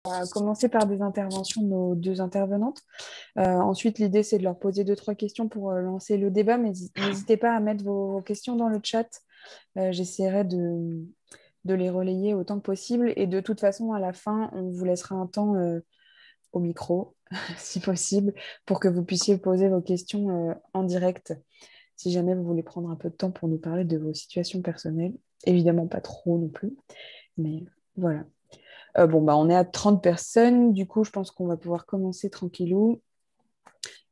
va commencer par des interventions de nos deux intervenantes. Ensuite, l'idée, c'est de leur poser deux, trois questions pour lancer le débat, mais n'hésitez pas à mettre vos questions dans le chat. J'essaierai de les relayer autant que possible. Et de toute façon, à la fin, on vous laissera un temps au micro, si possible, pour que vous puissiez poser vos questions en direct, si jamais vous voulez prendre un peu de temps pour nous parler de vos situations personnelles. Évidemment, pas trop non plus, mais voilà. Bon, bah, on est à 30 personnes. Du coup, je pense qu'on va pouvoir commencer tranquillou.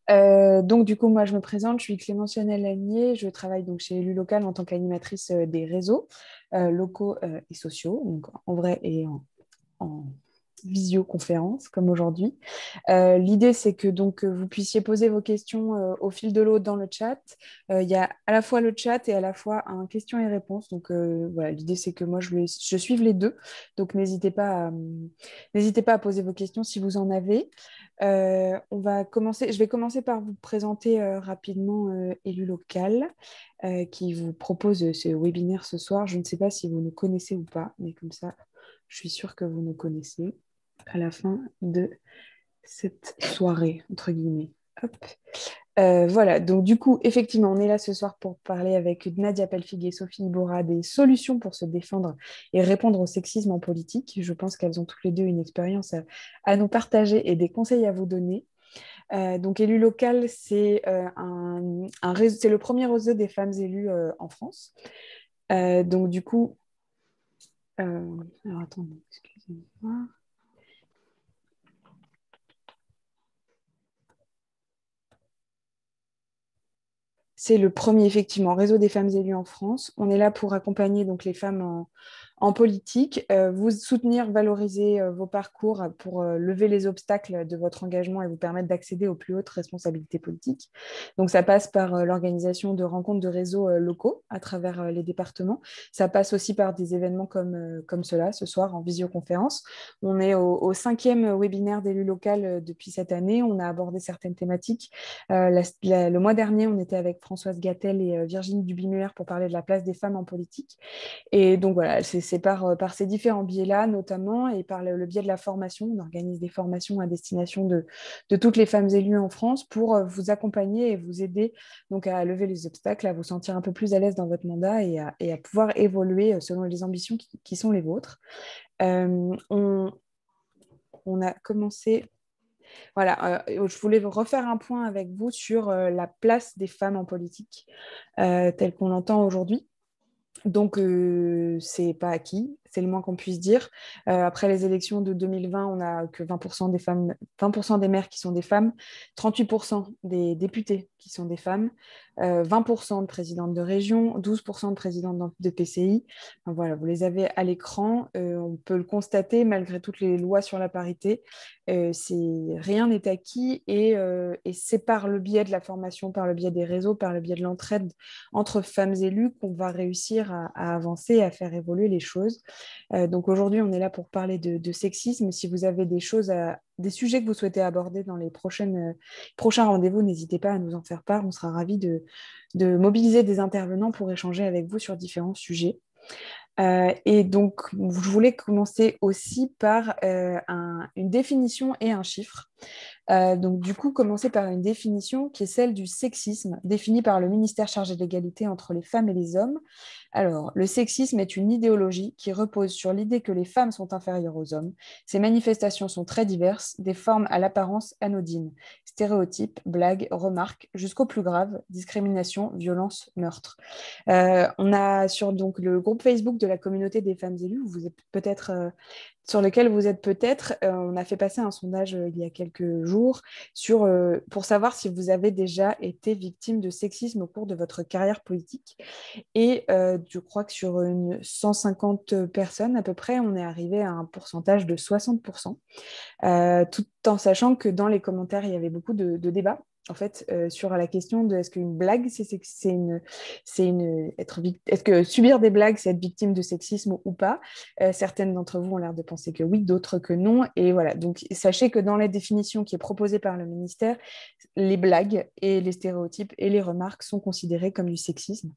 Donc, du coup, moi, je me présente. Je suis Clémence Lanier. Je travaille donc chez Élu Local en tant qu'animatrice des réseaux locaux et sociaux, donc en vrai et en visioconférence comme aujourd'hui. L'idée, c'est que donc vous puissiez poser vos questions au fil de l'eau dans le chat. Il y a à la fois le chat et à la fois un questions et réponses. Donc voilà, l'idée, c'est que moi, je suive les deux. Donc n'hésitez pas à poser vos questions si vous en avez. Je vais commencer par vous présenter rapidement Élu Local, qui vous propose ce webinaire ce soir. Je ne sais pas si vous nous connaissez ou pas, mais comme ça, je suis sûre que vous nous connaissez à la fin de cette soirée, entre guillemets. Hop. Voilà, donc du coup, effectivement, on est là ce soir pour parler avec Nadia Pelfig et Sophie Ibora des solutions pour se défendre et répondre au sexisme en politique. Je pense qu'elles ont toutes les deux une expérience à nous partager et des conseils à vous donner. Donc, Élu local, c'est c'est le premier réseau des femmes élues en France. Donc, du coup, alors attendez, excusez-moi. C'est le premier, effectivement, réseau des femmes élues en France. On est là pour accompagner donc, les femmes en politique, vous soutenir, valoriser vos parcours pour lever les obstacles de votre engagement et vous permettre d'accéder aux plus hautes responsabilités politiques. Donc, ça passe par l'organisation de rencontres de réseaux locaux à travers les départements. Ça passe aussi par des événements comme cela, ce soir, en visioconférence. On est au cinquième webinaire d'élu local depuis cette année. On a abordé certaines thématiques. Le mois dernier, on était avec Françoise Gattel et Virginie Duby-Muller pour parler de la place des femmes en politique. Et donc voilà, c'est par ces différents biais-là, notamment, et par le biais de la formation. On organise des formations à destination de toutes les femmes élues en France pour vous accompagner et vous aider donc, à lever les obstacles, à vous sentir un peu plus à l'aise dans votre mandat et à pouvoir évoluer selon les ambitions qui sont les vôtres. On a commencé. Voilà, je voulais refaire un point avec vous sur la place des femmes en politique telle qu'on l'entend aujourd'hui. Donc, c'est pas acquis, c'est le moins qu'on puisse dire. Après les élections de 2020, on n'a que 20% des femmes, 20% des maires qui sont des femmes, 38% des députés qui sont des femmes, 20% de présidentes de région, 12% de présidentes de PCI. Enfin, voilà, vous les avez à l'écran. On peut le constater malgré toutes les lois sur la parité. Rien n'est acquis et c'est par le biais de la formation, par le biais des réseaux, par le biais de l'entraide entre femmes élues qu'on va réussir à avancer, à faire évoluer les choses. Donc aujourd'hui, on est là pour parler de sexisme. Si vous avez des sujets que vous souhaitez aborder dans les prochains rendez-vous, n'hésitez pas à nous en faire part. On sera ravis de mobiliser des intervenants pour échanger avec vous sur différents sujets. Et donc, je voulais commencer aussi par une définition et un chiffre. Donc, du coup, commencer par une définition qui est celle du sexisme, définie par le ministère chargé de l'égalité entre les femmes et les hommes. Alors, le sexisme est une idéologie qui repose sur l'idée que les femmes sont inférieures aux hommes. Ces manifestations sont très diverses, des formes à l'apparence anodine, stéréotypes, blagues, remarques, jusqu'au plus grave, discrimination, violence, meurtre. On a sur donc, le groupe Facebook de la communauté des femmes élues, vous êtes peut-être sur lequel vous êtes peut-être. On a fait passer un sondage il y a quelques jours pour savoir si vous avez déjà été victime de sexisme au cours de votre carrière politique. Et je crois que sur 150 personnes à peu près, on est arrivé à un pourcentage de 60%, tout en sachant que dans les commentaires, il y avait beaucoup de débats. en fait, sur la question de est-ce qu'une blague, est-ce que subir des blagues, c'est être victime de sexisme ou pas. Certaines d'entre vous ont l'air de penser que oui, d'autres que non. Et voilà, donc sachez que dans la définition qui est proposée par le ministère, les blagues et les stéréotypes et les remarques sont considérés comme du sexisme.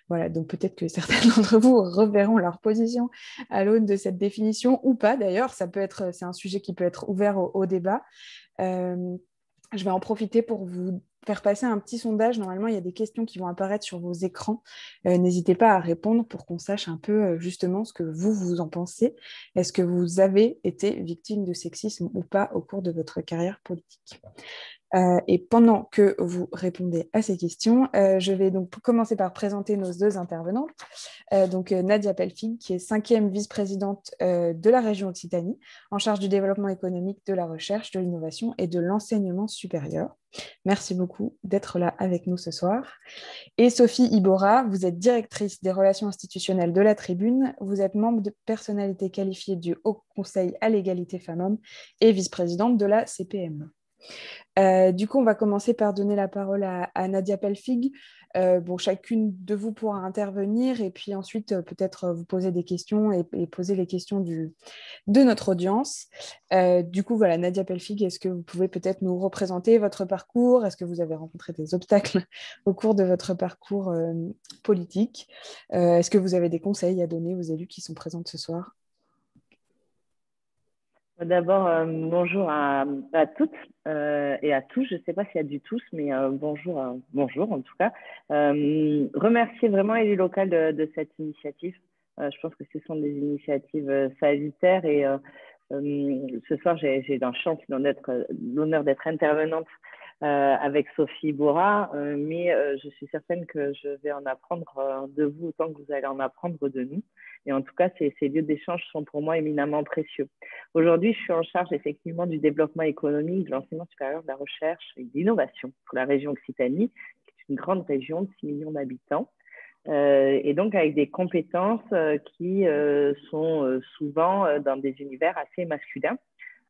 Voilà, donc peut-être que certains d'entre vous reverront leur position à l'aune de cette définition ou pas. D'ailleurs, c'est un sujet qui peut être ouvert au débat. Euh, je vais en profiter pour vous faire passer un petit sondage. Normalement, il y a des questions qui vont apparaître sur vos écrans. N'hésitez pas à répondre pour qu'on sache un peu justement ce que vous en pensez. Est-ce que vous avez été victime de sexisme ou pas au cours de votre carrière politique? Et pendant que vous répondez à ces questions, je vais donc commencer par présenter nos deux intervenantes. Donc Nadia Pelfig, qui est 5e vice-présidente de la région Occitanie, en charge du développement économique, de la recherche, de l'innovation et de l'enseignement supérieur. Merci beaucoup d'être là avec nous ce soir. Et Sophie Ibora, vous êtes directrice des relations institutionnelles de la Tribune, vous êtes membre de personnalité qualifiée du Haut Conseil à l'égalité femmes-hommes et vice-présidente de la CPME. Du coup, on va commencer par donner la parole à Nadia Pelfig. Bon, chacune de vous pourra intervenir et puis ensuite peut-être vous poser des questions et poser les questions de notre audience. Du coup, voilà, Nadia Pelfig, est-ce que vous pouvez peut-être nous représenter votre parcours? Est-ce que vous avez rencontré des obstacles au cours de votre parcours politique? Est-ce que vous avez des conseils à donner aux élus qui sont présents ce soir? D'abord, bonjour à toutes et à tous. Je ne sais pas s'il y a du tous, mais bonjour, bonjour en tout cas. Remercier vraiment les locales de cette initiative. Je pense que ce sont des initiatives salutaires et ce soir, j'ai la chance, l'honneur d'être intervenante avec Sophie Bora, mais je suis certaine que je vais en apprendre de vous autant que vous allez en apprendre de nous. Et en tout cas, ces lieux d'échange sont pour moi éminemment précieux. Aujourd'hui, je suis en charge effectivement du développement économique, de l'enseignement supérieur, de la recherche et de l'innovation pour la région Occitanie, qui est une grande région de 6 millions d'habitants. Et donc avec des compétences qui sont souvent dans des univers assez masculins,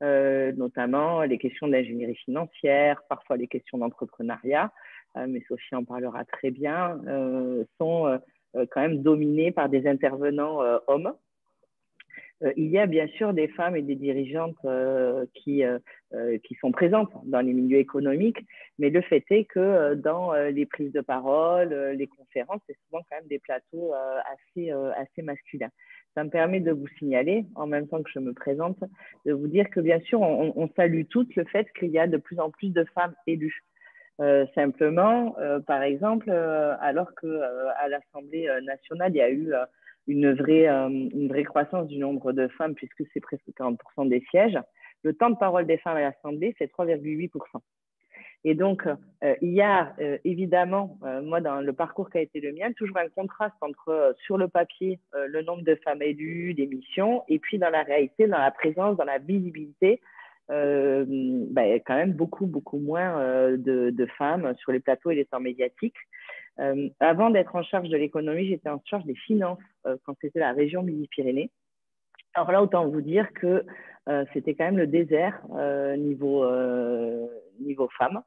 notamment les questions d'ingénierie financière, parfois les questions d'entrepreneuriat, mais Sophie en parlera très bien, sont quand même dominées par des intervenants hommes. Il y a bien sûr des femmes et des dirigeantes qui sont présentes dans les milieux économiques, mais le fait est que dans les prises de parole, les conférences, c'est souvent quand même des plateaux assez masculins. Ça me permet de vous signaler, en même temps que je me présente, de vous dire que bien sûr, on salue toutes le fait qu'il y a de plus en plus de femmes élues. Simplement, par exemple, alors qu'à l'Assemblée nationale, il y a eu une vraie croissance du nombre de femmes, puisque c'est presque 40% des sièges, le temps de parole des femmes à l'Assemblée, c'est 3,8%. Et donc, il y a évidemment, moi, dans le parcours qui a été le mien, toujours un contraste entre, sur le papier, le nombre de femmes élues, des missions, et puis dans la réalité, dans la présence, dans la visibilité, quand même beaucoup moins de femmes sur les plateaux et les temps médiatiques. Avant d'être en charge de l'économie, j'étais en charge des finances quand c'était la région Midi-Pyrénées. Alors là, autant vous dire que c'était quand même le désert niveau femmes.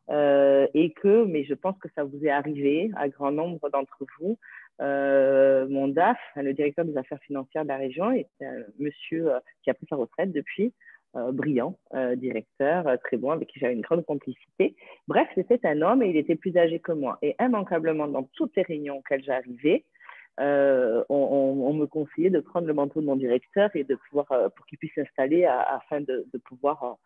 Mais je pense que ça vous est arrivé à grand nombre d'entre vous. Mon DAF, le directeur des affaires financières de la région, est un monsieur qui a pris sa retraite depuis, brillant, directeur, très bon, avec qui j'avais une grande complicité. Bref, c'était un homme et il était plus âgé que moi. Et immanquablement, dans toutes les réunions auxquelles j'arrivais, on me conseillait de prendre le manteau de mon directeur et de pouvoir, pour qu'il puisse s'installer afin de pouvoir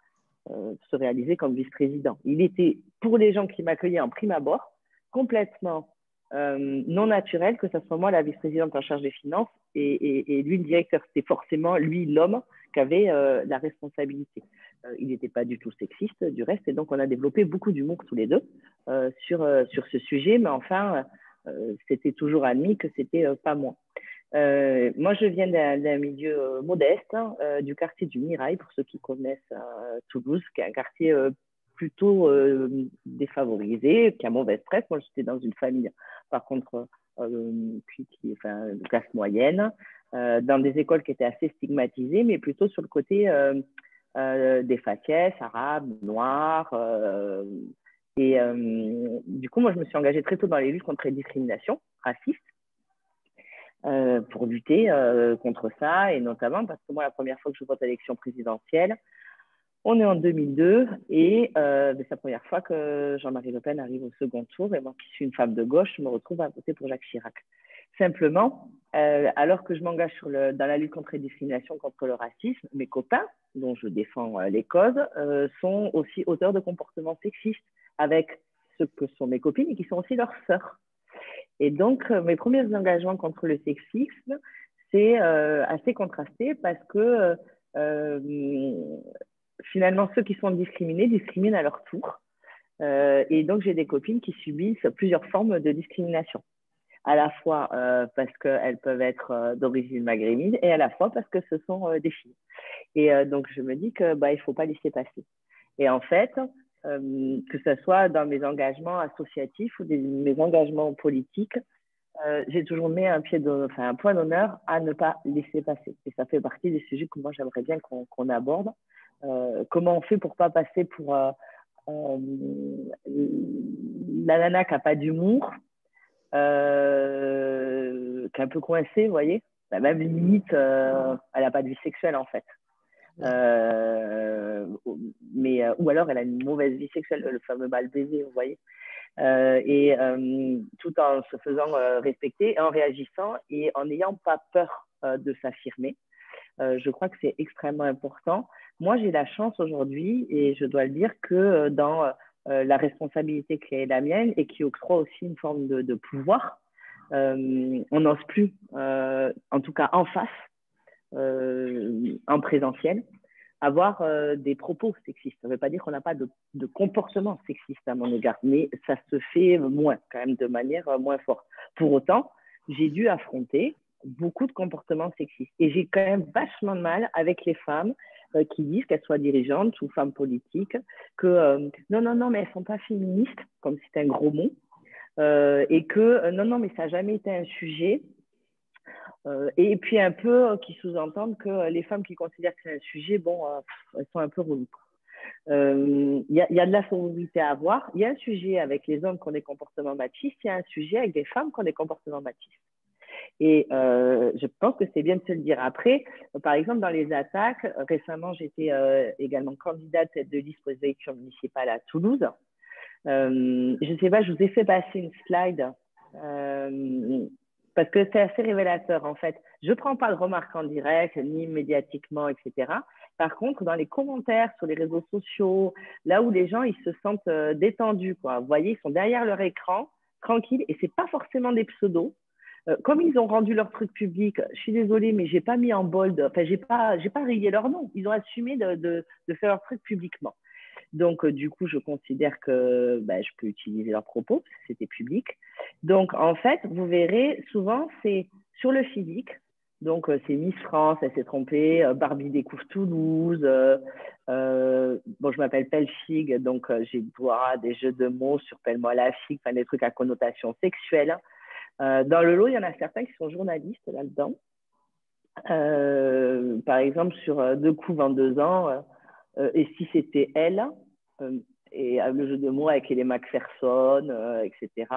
se réaliser comme vice-président. Il était, pour les gens qui m'accueillaient en prime abord, complètement non naturel que ce soit moi la vice-présidente en charge des finances et lui le directeur. C'était forcément lui l'homme qui avait la responsabilité. Il n'était pas du tout sexiste du reste, et donc on a développé beaucoup d'humour tous les deux sur ce sujet, mais enfin c'était toujours admis que c'était pas moi. Moi, je viens d'un milieu modeste, du quartier du Mirail, pour ceux qui connaissent Toulouse, qui est un quartier plutôt défavorisé, qui a mauvaise presse. Moi, j'étais dans une famille, par contre, de classe moyenne, dans des écoles qui étaient assez stigmatisées, mais plutôt sur le côté des faciès, arabes, noirs, Et du coup, moi, je me suis engagée très tôt dans les luttes contre les discriminations racistes pour lutter contre ça, et notamment parce que moi, la première fois que je vote à l'élection présidentielle, on est en 2002 et c'est la première fois que Jean-Marie Le Pen arrive au second tour, et moi qui suis une femme de gauche, je me retrouve à voter pour Jacques Chirac. Simplement, alors que je m'engage dans la lutte contre les discriminations, contre le racisme, mes copains, dont je défends les causes, sont aussi auteurs de comportements sexistes avec ce que sont mes copines et qui sont aussi leurs sœurs. Et donc, mes premiers engagements contre le sexisme, c'est assez contrasté parce que finalement, ceux qui sont discriminés discriminent à leur tour. Et donc, j'ai des copines qui subissent plusieurs formes de discrimination. À la fois parce qu'elles peuvent être d'origine maghrébine et à la fois parce que ce sont des filles. Et donc, je me dis qu'il ne faut pas laisser passer. Et en fait, que ce soit dans mes engagements associatifs ou mes engagements politiques, j'ai toujours mis un point d'honneur à ne pas laisser passer. Et ça fait partie des sujets que moi, j'aimerais bien qu'on aborde. Comment on fait pour ne pas passer pour la nana qui n'a pas d'humour, qui est un peu coincée, vous voyez. Même limite, elle n'a pas de vie sexuelle, en fait. Ou alors, elle a une mauvaise vie sexuelle, le fameux mal baiser, vous voyez. Tout en se faisant respecter, en réagissant et en n'ayant pas peur de s'affirmer. Je crois que c'est extrêmement important. Moi, j'ai la chance aujourd'hui, et je dois le dire, que dans la responsabilité qui est la mienne et qui octroie aussi une forme de pouvoir, on n'ose plus, en tout cas en face, en présentiel, avoir des propos sexistes. Ça ne veut pas dire qu'on n'a pas de comportement sexiste à mon égard, mais ça se fait moins, quand même, de manière moins forte. Pour autant, j'ai dû affronter beaucoup de comportements sexistes. Et j'ai quand même vachement de mal avec les femmes qui disent, qu'elles soient dirigeantes ou femmes politiques, que non, mais elles ne sont pas féministes, comme c'est un gros mot, et que non, mais ça n'a jamais été un sujet. Et puis un peu qui sous-entendent que les femmes qui considèrent que c'est un sujet, elles sont un peu reloues. Il y a de la sororité à avoir. Il y a un sujet avec les hommes qui ont des comportements machistes, il y a un sujet avec des femmes qui ont des comportements machistes. Et je pense que c'est bien de se le dire. Après, par exemple, dans les attaques, récemment, j'étais également candidate tête de liste pour les élections municipales à Toulouse. Je ne sais pas, je vous ai fait passer une slide parce que c'est assez révélateur, en fait. Je ne prends pas de remarques en direct, ni médiatiquement, etc. Par contre, dans les commentaires sur les réseaux sociaux, là où les gens ils se sentent détendus, quoi. Vous voyez, ils sont derrière leur écran, tranquilles, et ce n'est pas forcément des pseudos. Comme ils ont rendu leur truc public, je suis désolée, mais j'ai pas mis en bold, enfin, j'ai pas rayé leur nom. Ils ont assumé de faire leur truc publiquement. Donc, du coup, je considère que je peux utiliser leurs propos, parce que c'était public. Donc, en fait, vous verrez, souvent, c'est sur le physique. Donc, c'est Miss France, elle s'est trompée, Barbie découvre Toulouse. Je m'appelle Pelfig, donc j'ai droit à des jeux de mots sur Pelle-moi la figue, enfin, des trucs à connotation sexuelle. Dans le lot, il y en a certains qui sont journalistes là-dedans. Par exemple, sur 2 coups 22 ans, et si c'était elle, et le jeu de mots avec les McPherson, etc.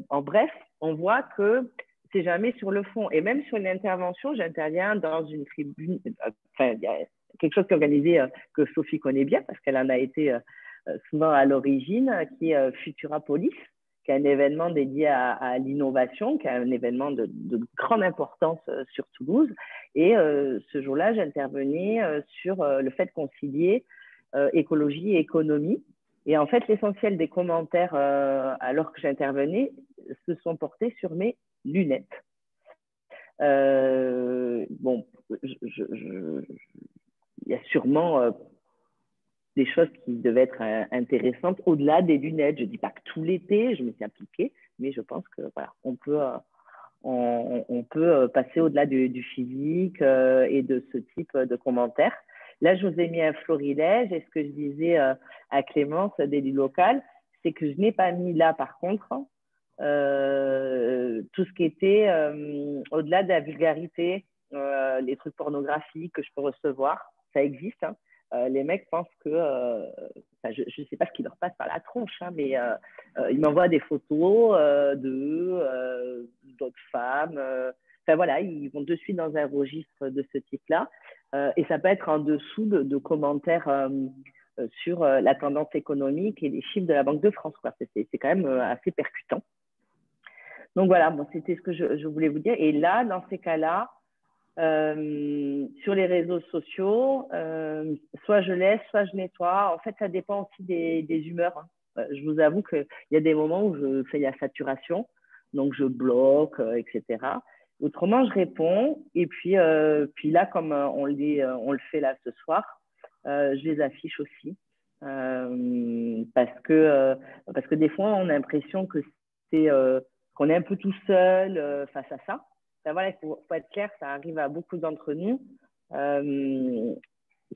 En bref, on voit que c'est jamais sur le fond. Et même sur une intervention, j'interviens dans une tribune, il y a quelque chose qui est organisé que Sophie connaît bien parce qu'elle en a été souvent à l'origine, qui est Futura Police, qui est un événement dédié à l'innovation, qui est un événement de grande importance sur Toulouse. Et ce jour-là, j'intervenais sur le fait de concilier écologie et économie. Et en fait, l'essentiel des commentaires, alors que j'intervenais, se sont portés sur mes lunettes. Il y a sûrement des choses qui devaient être intéressantes au-delà des lunettes. Je ne dis pas que tout l'été, je me suis appliquée, mais je pense que voilà, on peut passer au-delà du physique et de ce type de commentaires. Là, je vous ai mis un florilège, et ce que je disais à Clémence d'Élu Local, c'est que je n'ai pas mis là, par contre, tout ce qui était au-delà de la vulgarité, les trucs pornographiques que je peux recevoir, ça existe, hein. les mecs pensent que, je ne sais pas ce qui leur passe par la tronche, hein, mais ils m'envoient des photos d'autres femmes. Enfin voilà, ils vont de suite dans un registre de ce type-là. Et ça peut être en dessous de commentaires sur la tendance économique et les chiffres de la Banque de France, quoi. C'est quand même assez percutant. Donc voilà, bon, c'était ce que je voulais vous dire. Et là, dans ces cas-là, sur les réseaux sociaux, soit je laisse, soit je nettoie. En fait, ça dépend aussi des humeurs, hein. Je vous avoue qu'il y a des moments où je fais la saturation, donc je bloque, etc. Autrement, je réponds. Et puis là, comme on le fait là ce soir, je les affiche aussi. Parce que des fois, on a l'impression que qu'on est un peu tout seul face à ça. Ben voilà, il faut être clair, ça arrive à beaucoup d'entre nous.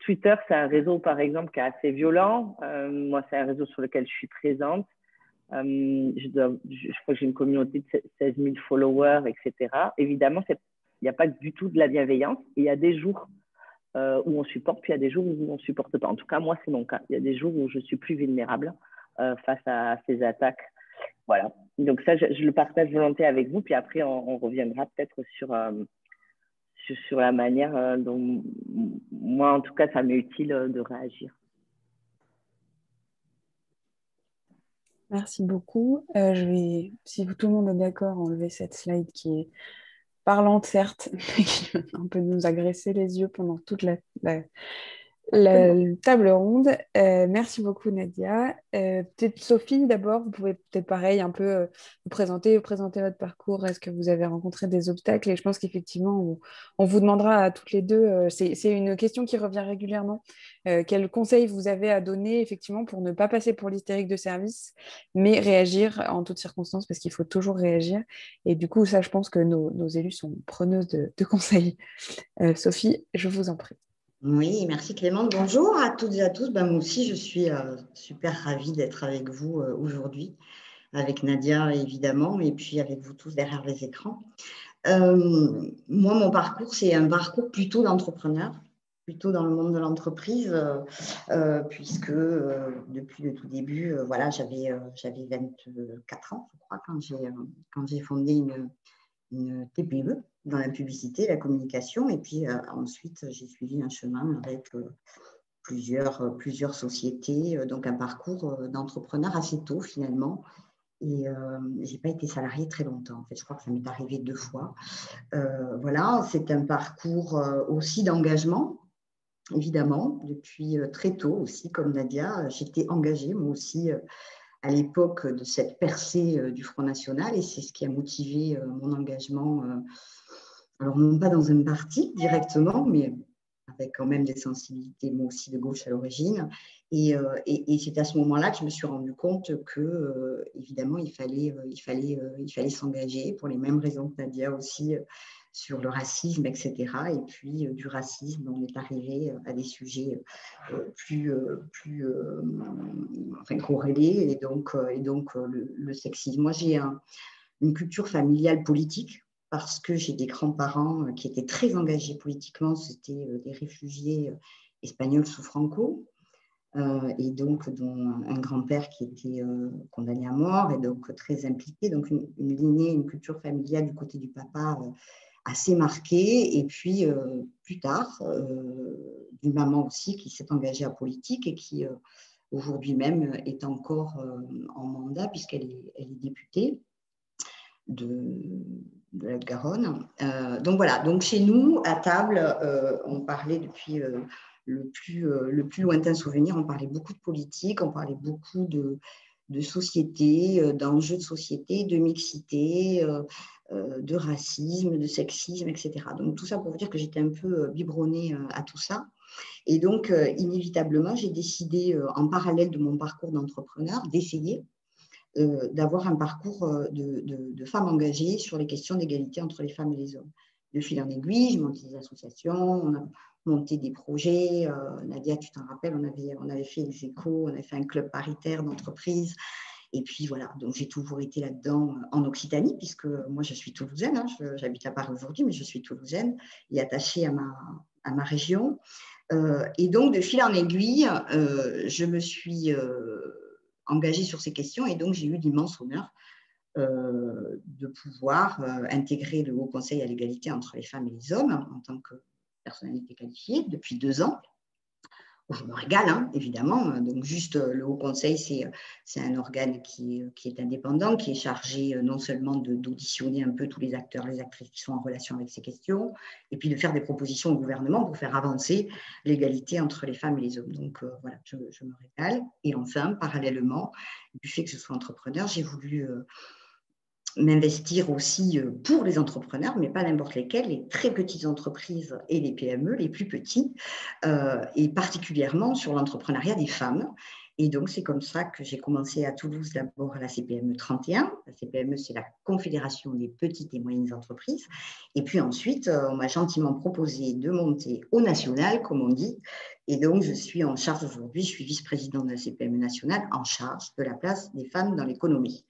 Twitter, c'est un réseau, par exemple, qui est assez violent. Moi, c'est un réseau sur lequel je suis présente. Je crois que j'ai une communauté de 16 000 followers, etc. Évidemment, il n'y a pas du tout de la bienveillance. Il y a des jours où on supporte, puis il y a des jours où on ne supporte pas. En tout cas, moi, c'est mon cas. Il y a des jours où je suis plus vulnérable face à ces attaques. Voilà. Donc ça, je le partage volontiers avec vous. Puis après, on reviendra peut-être sur la manière dont, moi, en tout cas, ça m'est utile de réagir. Merci beaucoup. Je vais, si tout le monde est d'accord, enlever cette slide qui est parlante, certes, mais qui va un peu nous agresser les yeux pendant toute la table ronde. Merci beaucoup, Nadia. Peut-être Sophie, d'abord, vous pouvez peut-être pareil un peu vous présenter votre parcours. Est-ce que vous avez rencontré des obstacles? Et je pense qu'effectivement, on vous demandera à toutes les deux, c'est une question qui revient régulièrement. Quels conseils vous avez à donner, effectivement, pour ne pas passer pour l'hystérique de service, mais réagir en toutes circonstances, parce qu'il faut toujours réagir. Et du coup, ça, je pense que nos élus sont preneuses de conseils. Sophie, je vous en prie. Oui, merci Clémente. Bonjour à toutes et à tous. Ben, moi aussi, je suis super ravie d'être avec vous aujourd'hui, avec Nadia évidemment, et puis avec vous tous derrière les écrans. Moi, mon parcours, c'est un parcours plutôt d'entrepreneur, plutôt dans le monde de l'entreprise, puisque depuis le tout début, voilà, j'avais 24 ans, je crois, quand j'ai fondé une TPE dans la publicité, la communication. Et puis ensuite, j'ai suivi un chemin avec plusieurs sociétés, donc un parcours d'entrepreneur assez tôt finalement. Et je n'ai pas été salariée très longtemps. En fait, je crois que ça m'est arrivé 2 fois. Voilà, c'est un parcours aussi d'engagement, évidemment, depuis très tôt aussi, comme Nadia. J'étais engagée, moi aussi, à l'époque de cette percée du Front National, et c'est ce qui a motivé mon engagement, alors non pas dans un parti directement, mais avec quand même des sensibilités, moi aussi, de gauche à l'origine. Et c'est à ce moment-là que je me suis rendu compte que, évidemment, il fallait s'engager pour les mêmes raisons que Nadia aussi, sur le racisme, etc. Et puis, du racisme, on est arrivé à des sujets plus corrélés, et donc le sexisme. Moi, j'ai une culture familiale politique, parce que j'ai des grands-parents qui étaient très engagés politiquement. C'était des réfugiés espagnols sous Franco, et donc dont un grand-père qui était condamné à mort, et donc très impliqué. Donc une lignée, une culture familiale du côté du papa assez marquée. Et puis plus tard, une maman aussi qui s'est engagée à politique et qui aujourd'hui même est encore en mandat, puisqu'elle est députée de la Garonne. Donc voilà, donc chez nous, à table, on parlait depuis le plus lointain souvenir, on parlait beaucoup de politique, on parlait beaucoup de société, d'enjeux de société, de mixité, de racisme, de sexisme, etc. Donc tout ça pour vous dire que j'étais un peu biberonnée à tout ça. Et donc, inévitablement, j'ai décidé, en parallèle de mon parcours d'entrepreneur, d'essayer d'avoir un parcours de femmes engagées sur les questions d'égalité entre les femmes et les hommes. De fil en aiguille, j'ai monté des associations, on a monté des projets. Nadia, tu t'en rappelles, on avait fait Execo, on avait fait un club paritaire d'entreprise. Et puis voilà, donc j'ai toujours été là-dedans en Occitanie, puisque moi je suis toulousaine, hein, j'habite à Paris aujourd'hui, mais je suis toulousaine et attachée à ma région. Et donc, de fil en aiguille, je me suis engagée sur ces questions et donc j'ai eu l'immense honneur de pouvoir intégrer le Haut Conseil à l'égalité entre les femmes et les hommes en tant que personnalité qualifiée depuis 2 ans. Je me régale, hein, évidemment. Donc, juste le Haut Conseil, c'est un organe qui est indépendant, qui est chargé non seulement d'auditionner un peu tous les acteurs, les actrices qui sont en relation avec ces questions, et puis de faire des propositions au gouvernement pour faire avancer l'égalité entre les femmes et les hommes. Donc, voilà, je me régale. Et enfin, parallèlement, du fait que je sois entrepreneur, j'ai voulu m'investir aussi pour les entrepreneurs, mais pas n'importe lesquels, les très petites entreprises et les PME, les plus petits, et particulièrement sur l'entrepreneuriat des femmes. Et donc, c'est comme ça que j'ai commencé à Toulouse, d'abord à la CPME 31. La CPME, c'est la Confédération des petites et moyennes entreprises. Et puis ensuite, on m'a gentiment proposé de monter au national, comme on dit. Et donc, je suis en charge aujourd'hui, je suis vice-présidente de la CPME nationale, en charge de la place des femmes dans l'économie.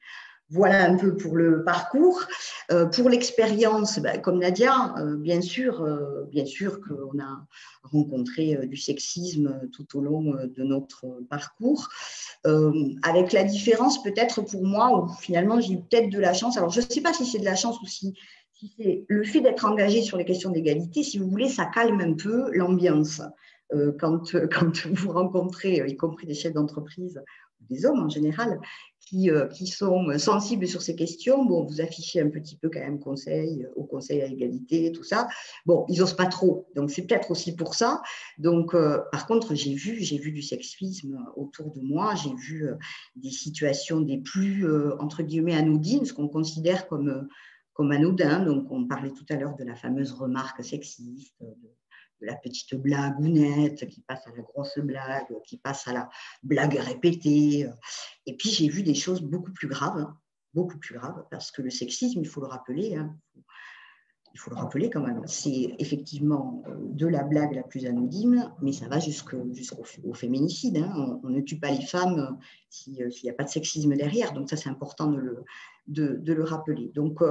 Voilà un peu pour le parcours. Pour l'expérience, comme Nadia, bien sûr qu'on a rencontré du sexisme tout au long de notre parcours, avec la différence peut-être pour moi où finalement j'ai eu peut-être de la chance. Alors je ne sais pas si c'est de la chance ou si c'est le fait d'être engagé sur les questions d'égalité, si vous voulez, ça calme un peu l'ambiance. Quand vous rencontrez, y compris des chefs d'entreprise, des hommes en général, qui sont sensibles sur ces questions, bon, vous affichez un petit peu quand même au conseil à égalité, tout ça. Bon, ils n'osent pas trop, donc c'est peut-être aussi pour ça. Donc, par contre, j'ai vu du sexisme autour de moi, j'ai vu des situations des plus, entre guillemets, anodines, ce qu'on considère comme anodin. Donc, on parlait tout à l'heure de la fameuse remarque sexiste, de la petite blagounette qui passe à la grosse blague, qui passe à la blague répétée. Et puis, j'ai vu des choses beaucoup plus graves, parce que le sexisme, il faut le rappeler, quand même, c'est effectivement de la blague la plus anodine, mais ça va jusqu'au féminicide. Hein. On ne tue pas les femmes s'il n'y a pas de sexisme derrière. Donc ça, c'est important de le rappeler. Donc,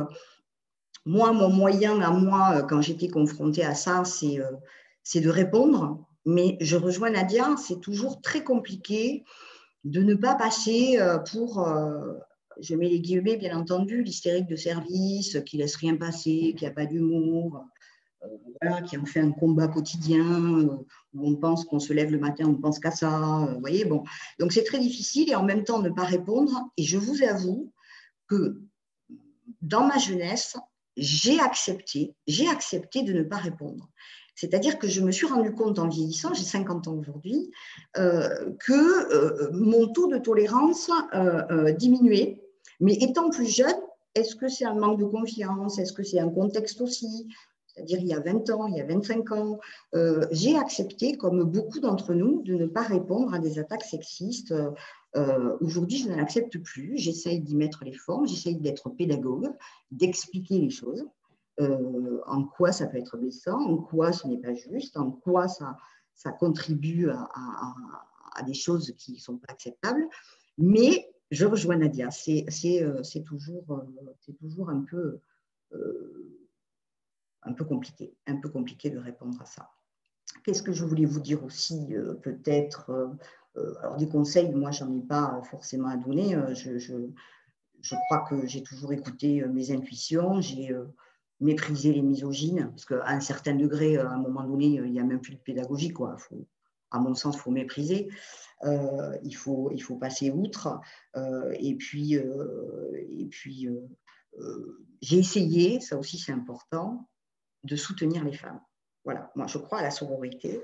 moi, mon moyen à moi, quand j'étais confrontée à ça, c'est de répondre. Mais je rejoins Nadia, c'est toujours très compliqué de ne pas passer pour, je mets les guillemets bien entendu, l'hystérique de service, qui laisse rien passer, qui n'a pas d'humour, voilà, qui en fait un combat quotidien, où on pense qu'on se lève le matin, on ne pense qu'à ça. Vous voyez, bon. Donc c'est très difficile et en même temps ne pas répondre. Et je vous avoue que dans ma jeunesse, j'ai accepté de ne pas répondre. C'est-à-dire que je me suis rendu compte en vieillissant, j'ai 50 ans aujourd'hui, que mon taux de tolérance diminuait. Mais étant plus jeune, est-ce que c'est un manque de confiance? Est-ce que c'est un contexte aussi? C'est-à-dire il y a 20 ans, il y a 25 ans, j'ai accepté, comme beaucoup d'entre nous, de ne pas répondre à des attaques sexistes. Aujourd'hui, je ne l'accepte plus. J'essaye d'y mettre les formes, j'essaye d'être pédagogue, d'expliquer les choses, en quoi ça peut être blessant, en quoi ce n'est pas juste, en quoi ça contribue à des choses qui ne sont pas acceptables. Mais je rejoins Nadia, c'est toujours un peu compliqué de répondre à ça. Qu'est-ce que je voulais vous dire aussi, peut-être alors des conseils, moi, je n'en ai pas forcément à donner. Je crois que j'ai toujours écouté mes intuitions, j'ai méprisé les misogynes, parce qu'à un certain degré, à un moment donné, il n'y a même plus de pédagogie, quoi. À mon sens, il faut mépriser, il faut passer outre. Et puis j'ai essayé, ça aussi c'est important, de soutenir les femmes. Voilà, moi je crois à la sororité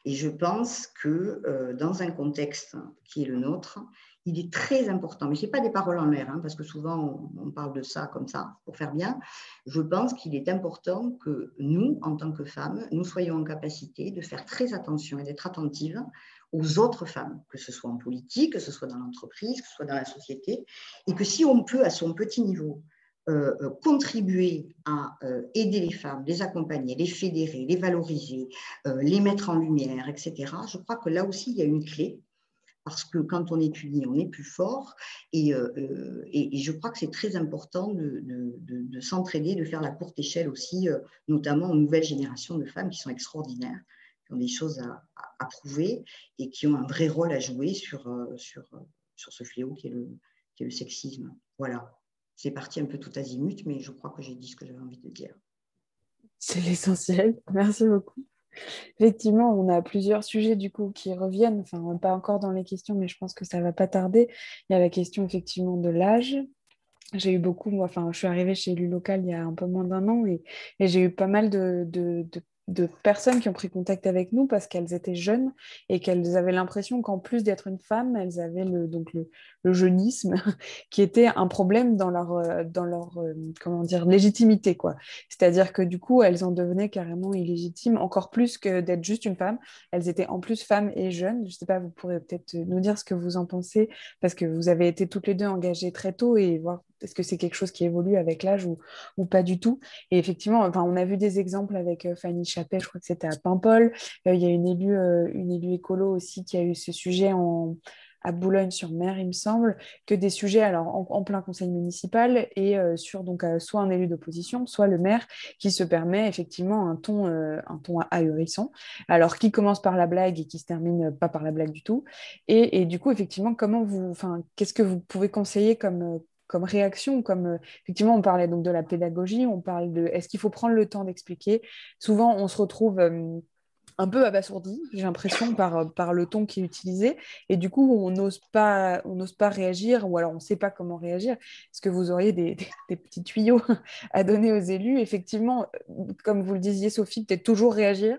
et je pense que dans un contexte qui est le nôtre, il est très important, mais ce n'est pas des paroles en l'air, parce que souvent on parle de ça comme ça pour faire bien. Je pense qu'il est important que nous, en tant que femmes, nous soyons en capacité de faire très attention et d'être attentives aux autres femmes, que ce soit en politique, que ce soit dans l'entreprise, que ce soit dans la société, et que si on peut, à son petit niveau, contribuer à aider les femmes, les accompagner, les fédérer, les valoriser, les mettre en lumière, etc. Je crois que là aussi, il y a une clé, parce que quand on est unis, on est plus fort. Et je crois que c'est très important de s'entraider, de faire la courte échelle aussi, notamment aux nouvelles générations de femmes qui sont extraordinaires, ont des choses à prouver et qui ont un vrai rôle à jouer sur ce fléau qui est le sexisme. Voilà. C'est parti un peu tout azimut, mais je crois que j'ai dit ce que j'avais envie de dire. C'est l'essentiel. Merci beaucoup. Effectivement, on a plusieurs sujets du coup qui reviennent, enfin pas encore dans les questions, mais je pense que ça va pas tarder. Il y a la question effectivement de l'âge. J'ai eu beaucoup, moi, enfin, je suis arrivée chez Élu Local il y a un peu moins d'un an et j'ai eu pas mal de personnes qui ont pris contact avec nous parce qu'elles étaient jeunes et qu'elles avaient l'impression qu'en plus d'être une femme, elles avaient le jeunisme qui était un problème dans leur comment dire, légitimité, quoi. C'est-à-dire que du coup, elles en devenaient carrément illégitimes, encore plus que d'être juste une femme. Elles étaient en plus femmes et jeunes. Je sais pas, vous pourrez peut-être nous dire ce que vous en pensez parce que vous avez été toutes les deux engagées très tôt et voir est-ce que c'est quelque chose qui évolue avec l'âge ou pas du tout. Et effectivement, enfin, on a vu des exemples avec Fanny Chappet, je crois que c'était à Paimpol. Il y a une élue écolo aussi qui a eu ce sujet à Boulogne-sur-Mer, il me semble, que des sujets alors en plein conseil municipal et sur donc soit un élu d'opposition, soit le maire qui se permet effectivement un ton ahurissant, alors qui commence par la blague et qui se termine pas par la blague du tout. Et du coup, effectivement, qu'est-ce que vous pouvez conseiller comme réaction, effectivement, on parlait donc de la pédagogie, on parle de est-ce qu'il faut prendre le temps d'expliquer. Souvent, on se retrouve un peu abasourdi, j'ai l'impression, par le ton qui est utilisé, et du coup, on n'ose pas réagir, ou alors on ne sait pas comment réagir. Est-ce que vous auriez des petits tuyaux à donner aux élus? Effectivement, comme vous le disiez, Sophie, peut-être toujours réagir,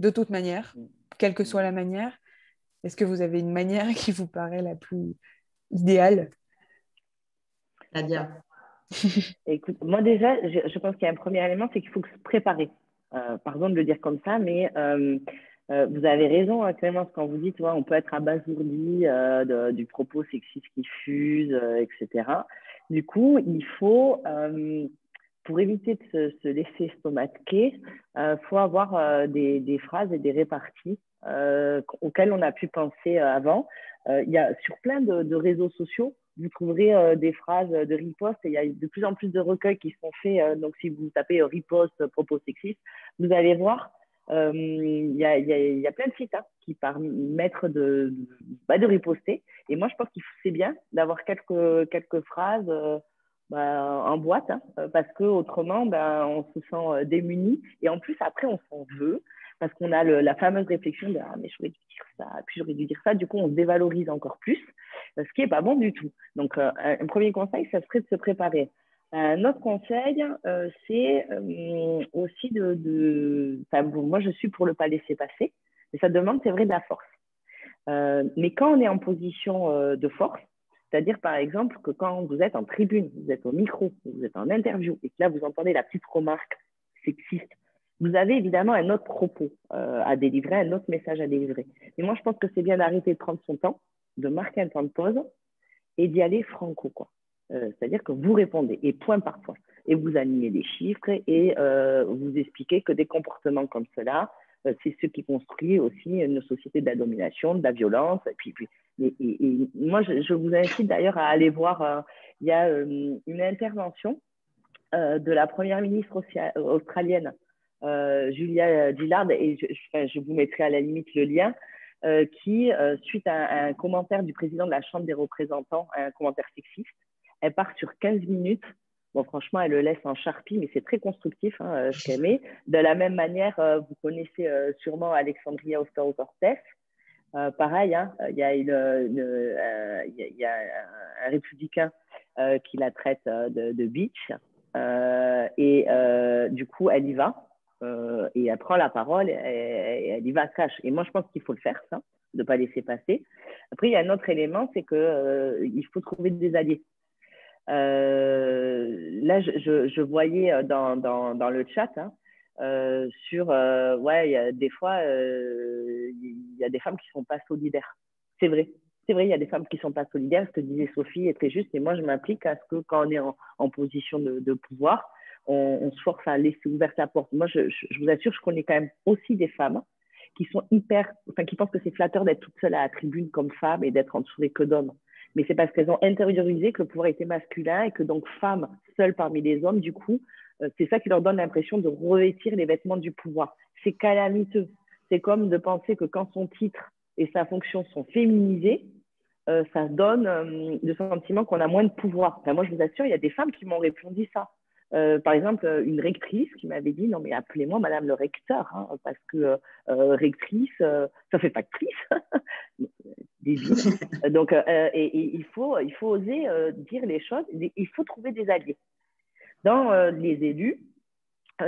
de toute manière, quelle que soit la manière. Est-ce que vous avez une manière qui vous paraît la plus idéale? Nadia. Écoute, moi déjà, je pense qu'il y a un premier élément, c'est qu'il faut se préparer. Pardon de le dire comme ça, mais vous avez raison, hein, Clémence, quand vous dites, ouais, on peut être abasourdi du propos sexiste qui fuse, etc. Du coup, il faut, pour éviter de se laisser estomaquer, faut avoir des phrases et des réparties auxquelles on a pu penser avant. Il y a sur plein de réseaux sociaux, vous trouverez des phrases de riposte et il y a de plus en plus de recueils qui sont faits. Donc, si vous tapez riposte, propos sexistes, vous allez voir, il y a plein de sites qui permettent de riposter. Et moi, je pense que c'est bien d'avoir quelques phrases en boîte, parce qu'autrement, on se sent démuni. Et en plus, après, on s'en veut parce qu'on a la fameuse réflexion de « Ah, mais j'aurais dû dire ça, puis j'aurais dû dire ça ». Du coup, on se dévalorise encore plus, ce qui n'est pas bon du tout. Donc, un premier conseil, ça serait de se préparer. Un autre conseil, c'est aussi moi, je suis pour le pas laisser passer, mais ça demande, c'est vrai, de la force. Mais quand on est en position de force, c'est-à-dire, par exemple, que quand vous êtes en tribune, vous êtes au micro, vous êtes en interview, et que là, vous entendez la petite remarque sexiste, vous avez évidemment un autre propos à délivrer, un autre message à délivrer. Et moi, je pense que c'est bien d'arrêter de prendre son temps, de marquer un temps de pause et d'y aller franco, quoi. C'est-à-dire que vous répondez, et point par point. Et vous alignez des chiffres et vous expliquez que des comportements comme cela, c'est ce qui construit aussi une société de la domination, de la violence. Et moi, je vous incite d'ailleurs à aller voir, il y a une intervention de la première ministre australienne, Julia Gillard, et je vous mettrai à la limite le lien, qui, suite à un commentaire du président de la Chambre des représentants, un commentaire sexiste, elle part sur 15 minutes. Bon, franchement, elle le laisse en charpie, mais c'est très constructif, ce qu'elle met. De la même manière, vous connaissez sûrement Alexandria Ocasio-Cortez. Pareil, il y a un républicain qui la traite de bitch. Du coup, elle y va et elle prend la parole et elle y va cash. Et moi, je pense qu'il faut le faire, ça, de ne pas laisser passer. Après, il y a un autre élément, c'est qu'il faut trouver des alliés. Là, je voyais dans le chat il y a des fois, il y a des femmes qui ne sont pas solidaires. C'est vrai, il y a des femmes qui ne sont pas solidaires. Ce que disait Sophie est très juste. Et moi, je m'implique à ce que quand on est en position de pouvoir, on se force à laisser ouverte la porte. Moi, je vous assure, je connais quand même aussi des femmes qui sont qui pensent que c'est flatteur d'être toute seule à la tribune comme femme et d'être entourée que d'hommes. Mais c'est parce qu'elles ont intériorisé que le pouvoir était masculin et que donc femmes seules parmi les hommes, du coup, c'est ça qui leur donne l'impression de revêtir les vêtements du pouvoir. C'est calamiteux. c'est comme de penser que quand son titre et sa fonction sont féminisés, ça donne le sentiment qu'on a moins de pouvoir. Enfin, moi, je vous assure, il y a des femmes qui m'ont répondu ça. Par exemple, une rectrice qui m'avait dit « Non, mais appelez-moi Madame le recteur, hein, parce que rectrice, ça fait factrice. » Débile. Donc, et il faut oser dire les choses. Il faut trouver des alliés. Dans les élus,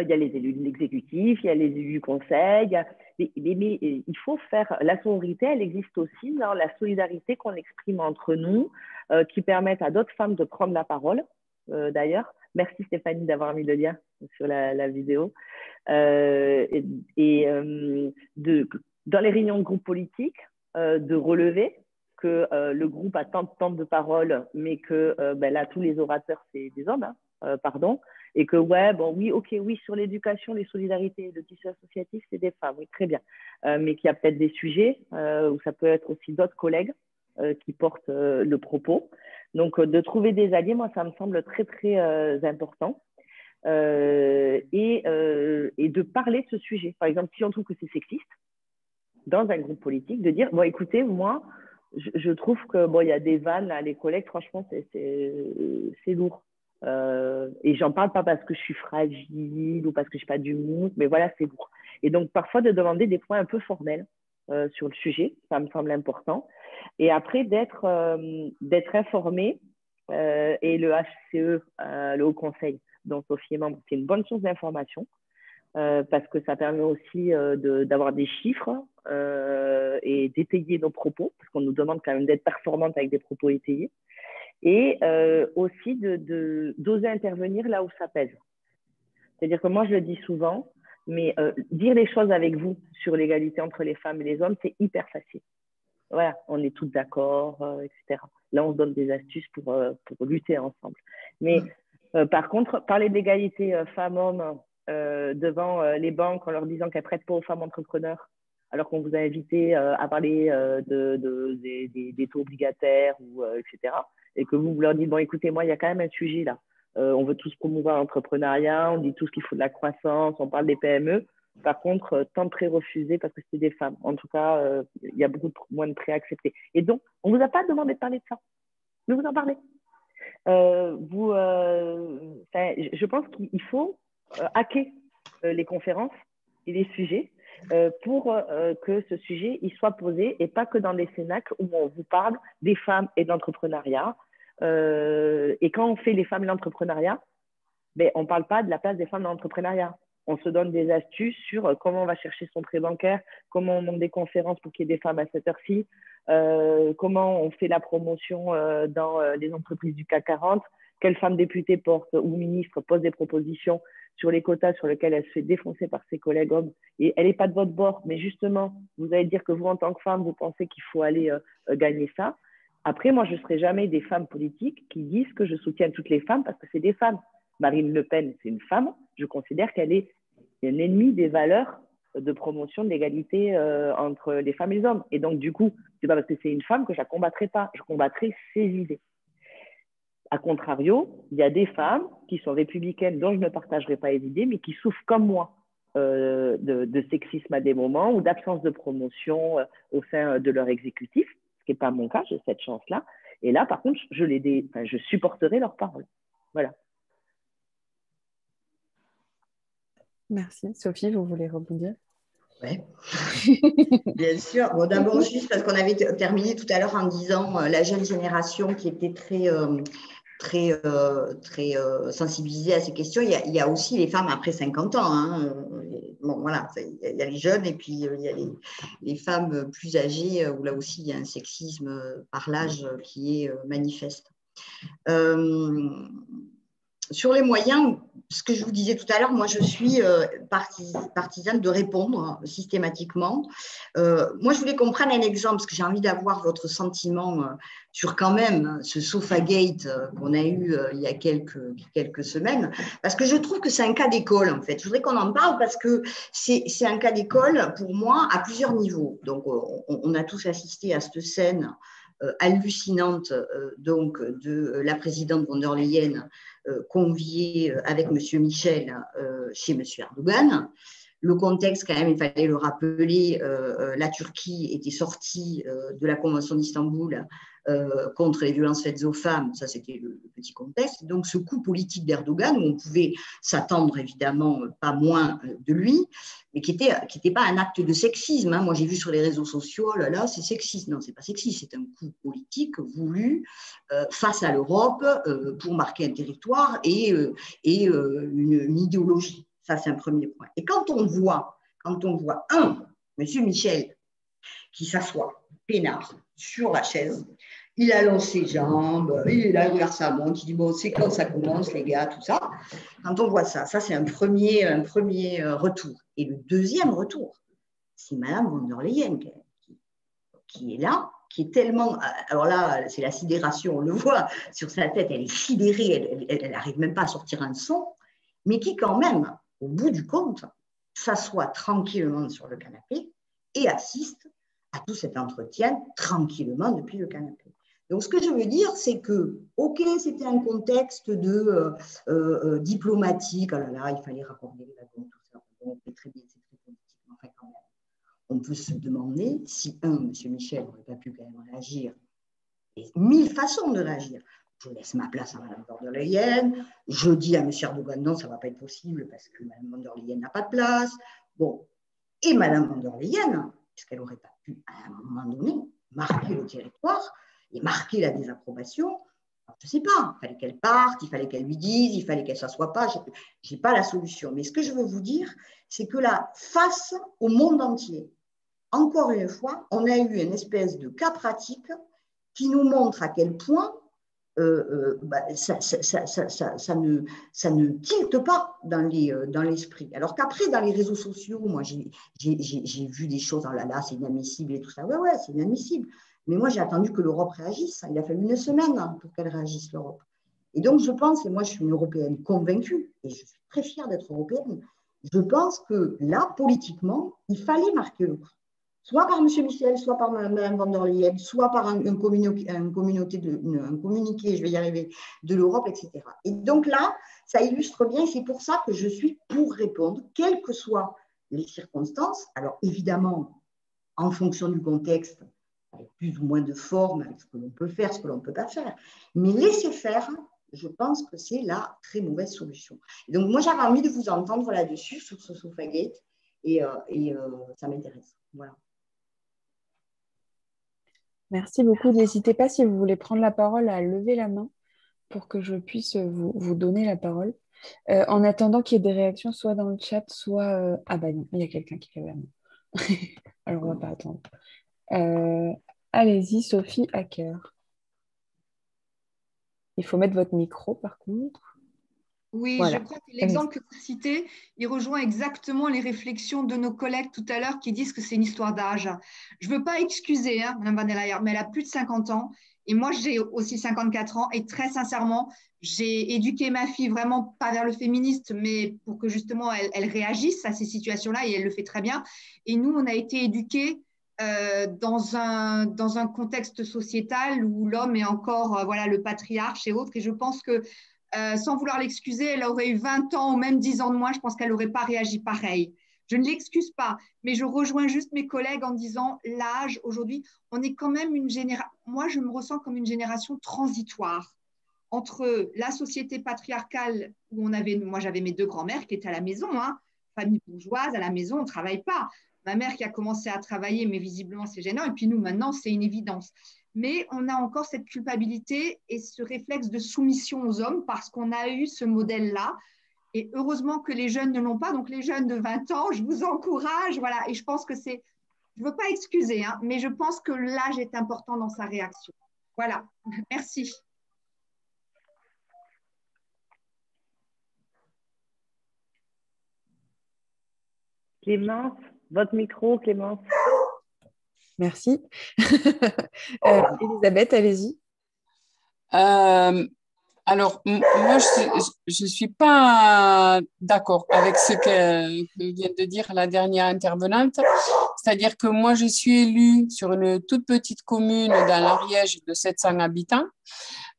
il y a les élus de l'exécutif, il y a les élus du conseil, mais il faut faire… La sororité, elle existe aussi dans la solidarité qu'on exprime entre nous, qui permettent à d'autres femmes de prendre la parole, d'ailleurs. Merci Stéphanie d'avoir mis le lien sur la vidéo. Dans les réunions de groupe politique, de relever que le groupe a tant de paroles, mais que là, tous les orateurs, c'est des hommes, hein, pardon. Et que, ouais, bon, oui, ok, oui, sur l'éducation, les solidarités, le tissu associatif, c'est des femmes, oui, très bien. Mais qu'il y a peut-être des sujets où ça peut être aussi d'autres collègues qui portent le propos. Donc, de trouver des alliés, moi, ça me semble très, très important. Et de parler de ce sujet. Par exemple, si on trouve que c'est sexiste, dans un groupe politique, de dire, bon, écoutez, moi, je trouve que, bon, il y a des vannes, là, les collègues, franchement, c'est lourd. Et j'en parle pas parce que je suis fragile ou parce que je n'ai pas d'humour, mais voilà, c'est lourd. Et donc, parfois, de demander des points un peu formels sur le sujet, ça me semble important. Et après, d'être informé, et le HCE, le Haut Conseil, dont Sophie est membre, c'est une bonne source d'information, parce que ça permet aussi d'avoir des chiffres et d'étayer nos propos, parce qu'on nous demande quand même d'être performante avec des propos étayés. Et aussi d'oser intervenir là où ça pèse. C'est-à-dire que moi, je le dis souvent, mais dire les choses avec vous sur l'égalité entre les femmes et les hommes, c'est hyper facile. Voilà, on est toutes d'accord, etc. Là, on se donne des astuces pour lutter ensemble. Mais par contre, parler d'égalité femmes-hommes devant les banques en leur disant qu'elles ne prêtent pas aux femmes entrepreneurs, alors qu'on vous a invité à parler des taux obligataires, etc., et que vous leur dites, bon, écoutez, moi, il y a quand même un sujet là. On veut tous promouvoir l'entrepreneuriat, on dit tous qu'il faut de la croissance, on parle des PME. Par contre, tant de prêts refusés parce que c'est des femmes. En tout cas, il y a beaucoup moins de prêts acceptés. Et donc, on ne vous a pas demandé de parler de ça. Mais vous en parlez. Je pense qu'il faut hacker les conférences et les sujets pour que ce sujet il soit posé et pas que dans les cénacles où on vous parle des femmes et de l'entrepreneuriat. Et quand on fait les femmes et l'entrepreneuriat, ben, on ne parle pas de la place des femmes dans l'entrepreneuriat. On se donne des astuces sur comment on va chercher son prêt bancaire, comment on monte des conférences pour qu'il y ait des femmes à cette heure-ci, comment on fait la promotion dans les entreprises du CAC 40, quelle femme députée porte ou ministre pose des propositions sur les quotas sur lesquels elle se fait défoncer par ses collègues hommes. Et elle n'est pas de votre bord, mais justement, vous allez dire que vous, en tant que femme, vous pensez qu'il faut aller gagner ça. Après, moi, je ne serai jamais des femmes politiques qui disent que je soutiens toutes les femmes parce que c'est des femmes. Marine Le Pen, c'est une femme. Je considère qu'elle est une ennemie des valeurs de promotion de l'égalité entre les femmes et les hommes. Et donc, du coup, ce n'est pas parce que c'est une femme que je ne la combattrai pas. Je combattrai ses idées. A contrario, il y a des femmes qui sont républicaines dont je ne partagerai pas les idées, mais qui souffrent comme moi de sexisme à des moments ou d'absence de promotion au sein de leur exécutif, ce qui n'est pas mon cas, j'ai cette chance-là. Et là, par contre, je supporterai leurs paroles. Voilà. Merci. Sophie, vous voulez rebondir? Oui, bien sûr. Bon, d'abord, juste parce qu'on avait terminé tout à l'heure en disant la jeune génération qui était très sensibilisée à ces questions. Il y a aussi les femmes après 50 ans. Hein. Bon, voilà, il y a les jeunes et puis il y a les femmes plus âgées où là aussi il y a un sexisme par l'âge qui est manifeste. Sur les moyens, ce que je vous disais tout à l'heure, moi je suis partisane de répondre systématiquement. Moi je voulais qu'on prenne un exemple, parce que j'ai envie d'avoir votre sentiment sur quand même ce Sofagate qu'on a eu il y a quelques semaines, parce que je trouve que c'est un cas d'école en fait. Je voudrais qu'on en parle parce que c'est un cas d'école pour moi à plusieurs niveaux. Donc on a tous assisté à cette scène hallucinante donc de la présidente von der Leyen conviée avec M. Michel chez M. Erdogan. Le contexte, quand même, il fallait le rappeler, la Turquie était sortie de la Convention d'Istanbul contre les violences faites aux femmes. Ça, c'était le petit contexte. Donc, ce coup politique d'Erdogan, où on pouvait s'attendre, évidemment, pas moins de lui, mais qui était pas un acte de sexisme. Hein. Moi, j'ai vu sur les réseaux sociaux, oh là là, c'est sexiste. Non, c'est pas sexiste, c'est un coup politique voulu face à l'Europe pour marquer un territoire et une idéologie. Ça, c'est un premier point. Et quand on voit M. Michel, qui s'assoit, peinard, sur la chaise, il allonge ses jambes, il a ouvert sa montre, il dit, bon, c'est quand ça commence, les gars, tout ça. Quand on voit ça, c'est un premier retour. Et le deuxième retour, c'est Madame von der Leyen qui est là, qui est tellement… Alors là, c'est la sidération, on le voit sur sa tête, elle est sidérée, elle n'arrive même pas à sortir un son, mais qui quand même, au bout du compte, s'assoit tranquillement sur le canapé et assiste à tout cet entretien tranquillement depuis le canapé. Donc, ce que je veux dire, c'est que, OK, c'était un contexte diplomatique, oh là là, il fallait raccorder les wagons, tout ça, bon, c'est très bien, c'est très politique, mais enfin, quand même, on peut se demander si, M. Michel n'aurait pas pu quand même réagir, et 1000 façons de réagir. Je laisse ma place à Mme von der Leyen. Je dis à M. Erdogan, non, ça ne va pas être possible parce que Mme von der Leyen n'a pas de place. Bon. Et Mme von der Leyen, est-ce qu'elle n'aurait pas pu, à un moment donné, marquer le territoire et marquer la désapprobation? Alors, je ne sais pas. Il fallait qu'elle parte, il fallait qu'elle lui dise, il fallait qu'elle ne s'assoie pas. Je n'ai pas la solution. Mais ce que je veux vous dire, c'est que là, face au monde entier, encore une fois, on a eu une espèce de cas pratique qui nous montre à quel point ça ne tilte pas dans l'esprit. Alors qu'après, dans les réseaux sociaux, moi, j'ai vu des choses, oh là là, c'est inadmissible et tout ça. Ouais, c'est inadmissible. Mais moi, j'ai attendu que l'Europe réagisse. Il a fallu une semaine pour qu'elle réagisse, l'Europe. Et donc, je pense, et moi, je suis une Européenne convaincue, et je suis très fière d'être Européenne, je pense que là, politiquement, il fallait marquer le coup. Soit par M. Michel, soit par Mme von der Leyen, soit par un communiqué, je vais y arriver, de l'Europe, etc. Et donc là, ça illustre bien, et c'est pour ça que je suis pour répondre, quelles que soient les circonstances. Alors évidemment, en fonction du contexte, avec plus ou moins de forme, avec ce que l'on peut faire, ce que l'on ne peut pas faire. Mais laisser faire, je pense que c'est la très mauvaise solution. Et donc moi, j'avais envie de vous entendre là-dessus, sur ce Sofagate, et ça m'intéresse. Voilà. Merci beaucoup. N'hésitez pas, si vous voulez prendre la parole, à lever la main pour que je puisse vous donner la parole. En attendant qu'il y ait des réactions, soit dans le chat, soit… Ah bah non, il y a quelqu'un qui lève la main. Alors, on ne va pas attendre. Allez-y, Sophie Hacker. Il faut mettre votre micro, par contre. Oui, voilà. Je crois que l'exemple que vous citez, il rejoint exactement les réflexions de nos collègues tout à l'heure qui disent que c'est une histoire d'âge. Je ne veux pas excuser Mme Van der Leyen, mais elle a plus de 50 ans. Et moi, j'ai aussi 54 ans. Et très sincèrement, j'ai éduqué ma fille vraiment pas vers le féministe, mais pour que justement elle réagisse à ces situations-là, et elle le fait très bien. Et nous, on a été éduqués dans un contexte sociétal où l'homme est encore voilà, le patriarche et autres. Et je pense que sans vouloir l'excuser, elle aurait eu 20 ans ou même 10 ans de moins, je pense qu'elle n'aurait pas réagi pareil. Je ne l'excuse pas, mais je rejoins juste mes collègues en disant l'âge, aujourd'hui, on est quand même une génération, moi je me ressens comme une génération transitoire entre la société patriarcale où moi j'avais mes deux grands-mères qui étaient à la maison, famille bourgeoise, à la maison, on ne travaille pas. Ma mère qui a commencé à travailler, mais visiblement c'est gênant, et puis nous maintenant c'est une évidence. Mais on a encore cette culpabilité et ce réflexe de soumission aux hommes parce qu'on a eu ce modèle-là. Et heureusement que les jeunes ne l'ont pas. Donc, les jeunes de 20 ans, je vous encourage. Voilà. Et je pense que je ne veux pas excuser, mais je pense que l'âge est important dans sa réaction. Voilà. Merci. Clémence, votre micro, Clémence. Merci. Elisabeth, allez-y. Alors, moi, je suis pas d'accord avec ce que vient de dire la dernière intervenante. C'est-à-dire que moi, je suis élue sur une toute petite commune dans l'Ariège de 700 habitants.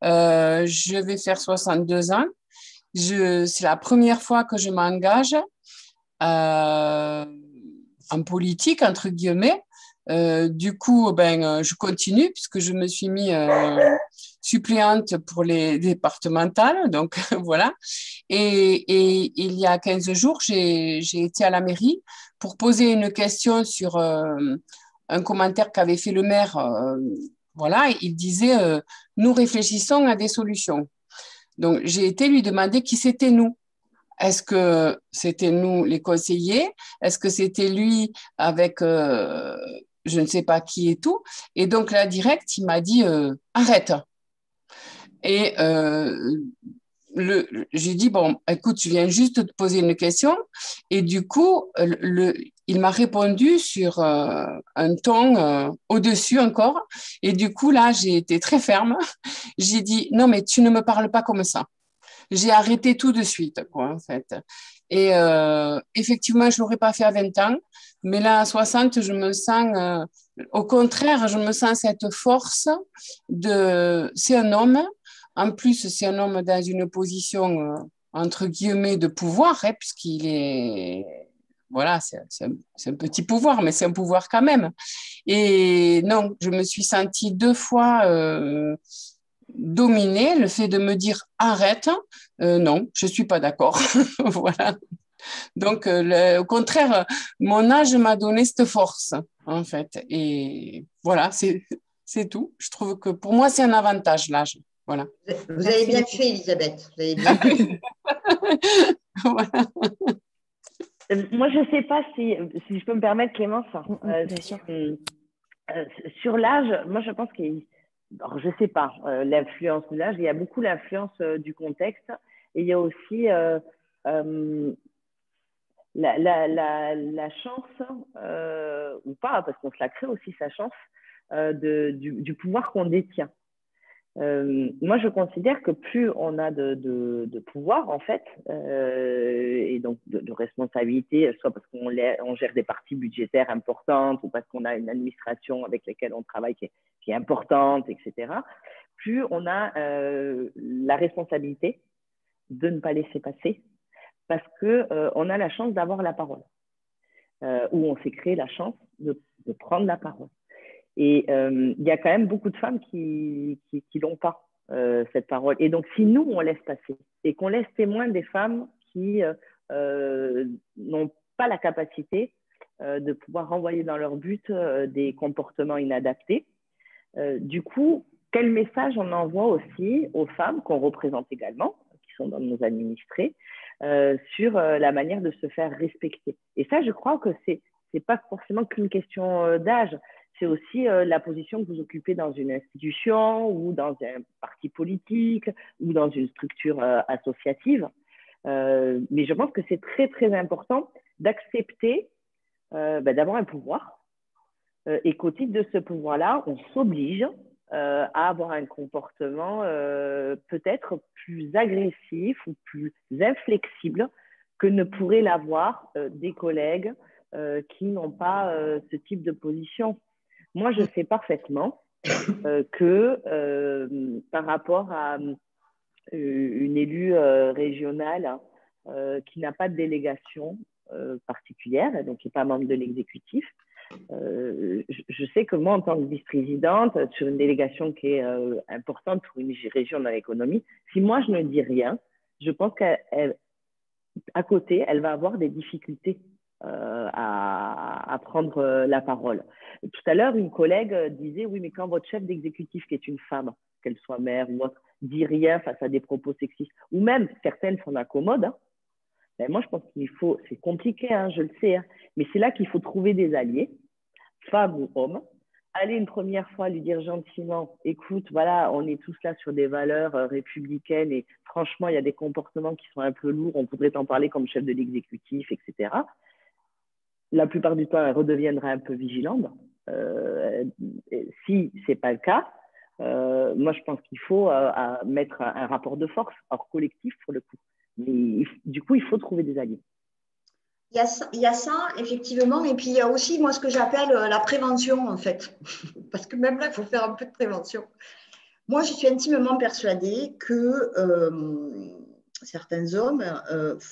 Je vais faire 62 ans. C'est la première fois que je m'engage. en politique, entre guillemets. Du coup, je continue puisque je me suis mis suppléante pour les départementales. Donc, voilà. Et il y a 15 jours, j'ai été à la mairie pour poser une question sur un commentaire qu'avait fait le maire. Voilà, il disait nous réfléchissons à des solutions. Donc, j'ai été lui demander qui c'était nous. Est-ce que c'était nous, les conseillers? Est-ce que c'était lui avec je ne sais pas qui et tout? Et donc, là, direct, il m'a dit arrête. Et j'ai dit, bon, écoute, je viens juste de te poser une question. Et du coup, il m'a répondu sur un ton au-dessus encore. Et du coup, là, j'ai été très ferme. J'ai dit, non, mais tu ne me parles pas comme ça. J'ai arrêté tout de suite, quoi, en fait. Et effectivement, je ne l'aurais pas fait à 20 ans. Mais là, à 60, je me sens, au contraire, je me sens cette force c'est un homme. En plus, c'est un homme dans une position, entre guillemets, de pouvoir, hein, puisqu'il est, voilà, c'est un petit pouvoir, mais c'est un pouvoir quand même. Et non, je me suis sentie 2 fois dominée. Le fait de me dire arrête, non, je ne suis pas d'accord. Voilà. Donc, au contraire, mon âge m'a donné cette force, en fait. Et voilà, c'est tout. Je trouve que pour moi, c'est un avantage, l'âge. Voilà. Vous avez bien fait, Elisabeth. Vous avez bien fait. Voilà. Moi, je ne sais pas si je peux me permettre, Clémence, bien sûr. Sur l'âge, moi, je pense alors, je ne sais pas, l'influence de l'âge, il y a beaucoup l'influence du contexte et il y a aussi la chance, ou pas, parce qu'on se la crée aussi, sa chance, du pouvoir qu'on détient. Moi, je considère que plus on a de pouvoir, en fait, et donc de responsabilité, soit parce qu'on gère des parties budgétaires importantes ou parce qu'on a une administration avec laquelle on travaille qui est importante, etc., plus on a la responsabilité de ne pas laisser passer parce qu'on a la chance d'avoir la parole, ou on s'est créé la chance de prendre la parole. Et il y a quand même beaucoup de femmes qui n'ont pas cette parole. Et donc, si nous, on laisse passer et qu'on laisse témoin des femmes qui n'ont pas la capacité de pouvoir renvoyer dans leur but des comportements inadaptés, du coup, quel message on envoie aussi aux femmes qu'on représente également, qui sont dans nos administrés, sur la manière de se faire respecter. Et ça, je crois que c'est pas forcément qu'une question d'âge. C'est aussi la position que vous occupez dans une institution ou dans un parti politique ou dans une structure associative. Mais je pense que c'est très, très important d'accepter d'avoir un pouvoir et qu'au titre de ce pouvoir-là, on s'oblige à avoir un comportement peut-être plus agressif ou plus inflexible que ne pourraient l'avoir des collègues qui n'ont pas ce type de position. Moi, je sais parfaitement que par rapport à une élue régionale qui n'a pas de délégation particulière, donc qui n'est pas membre de l'exécutif, je sais que moi, en tant que vice-présidente, sur une délégation qui est importante pour une région dans l'économie, si moi, je ne dis rien, je pense qu'à côté, elle va avoir des difficultés à prendre la parole. Tout à l'heure, une collègue disait, oui, mais quand votre chef d'exécutif, qui est une femme, qu'elle soit mère ou autre, dit rien face à des propos sexistes, ou même certaines s'en accommodent, hein, ben moi, je pense qu'il faut, c'est compliqué, hein, je le sais, hein, mais c'est là qu'il faut trouver des alliés, femmes ou hommes, aller une première fois lui dire gentiment, écoute, voilà, on est tous là sur des valeurs républicaines et franchement, il y a des comportements qui sont un peu lourds, on pourrait t'en parler comme chef de l'exécutif, etc. La plupart du temps, elle redeviendra un peu vigilante. Si ce n'est pas le cas, moi, je pense qu'il faut mettre un rapport de force, hors collectif pour le coup. Mais du coup, il faut trouver des alliés. Il y a ça, effectivement. Et puis, il y a aussi, moi, ce que j'appelle la prévention, en fait. Parce que même là, il faut faire un peu de prévention. Moi, je suis intimement persuadée que certains hommes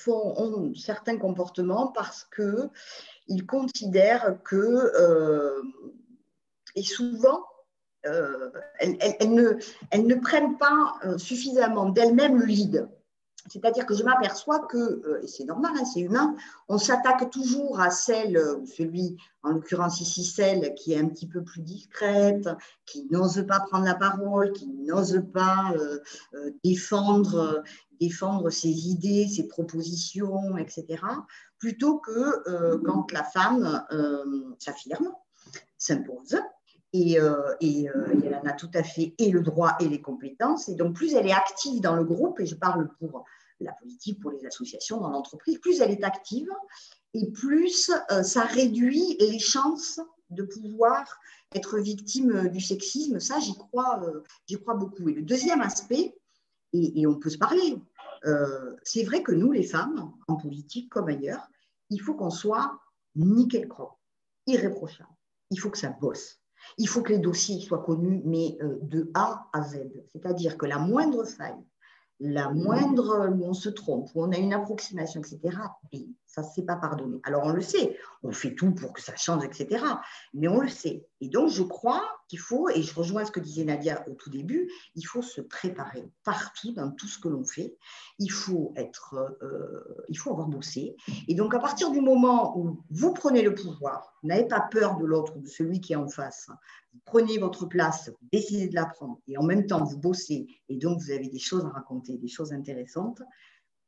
ont certains comportements parce qu'ils considèrent que, et souvent, elles ne prennent pas suffisamment d'elles-mêmes le lead. C'est-à-dire que je m'aperçois que, et c'est normal, hein, c'est humain, on s'attaque toujours à celle, ou celui, en l'occurrence ici celle, qui est un petit peu plus discrète, qui n'ose pas prendre la parole, qui n'ose pas défendre ses idées, ses propositions, etc., plutôt que quand la femme s'affirme, s'impose. Et elle en a tout à fait et le droit et les compétences. Et donc, plus elle est active dans le groupe, et je parle pour la politique, pour les associations, dans l'entreprise, plus elle est active et plus ça réduit les chances de pouvoir être victime du sexisme. Ça, j'y crois beaucoup. Et le deuxième aspect, et on peut se parler, c'est vrai que nous, les femmes, en politique comme ailleurs, il faut qu'on soit nickel crop, irréprochable. Il faut que ça bosse. Il faut que les dossiers soient connus, mais de A à Z. C'est-à-dire que la moindre faille, la moindre où on se trompe, où on a une approximation, etc., et ça ne s'est pas pardonné. Alors, on le sait, on fait tout pour que ça change, etc., mais on le sait. Et donc, je crois qu'il faut, et je rejoins ce que disait Nadia au tout début, il faut se préparer partout, dans tout ce que l'on fait. Il faut avoir bossé. Et donc, à partir du moment où vous prenez le pouvoir, vous n'avez pas peur de l'autre ou de celui qui est en face, vous prenez votre place, vous décidez de la prendre, et en même temps, vous bossez, et donc vous avez des choses à raconter, des choses intéressantes,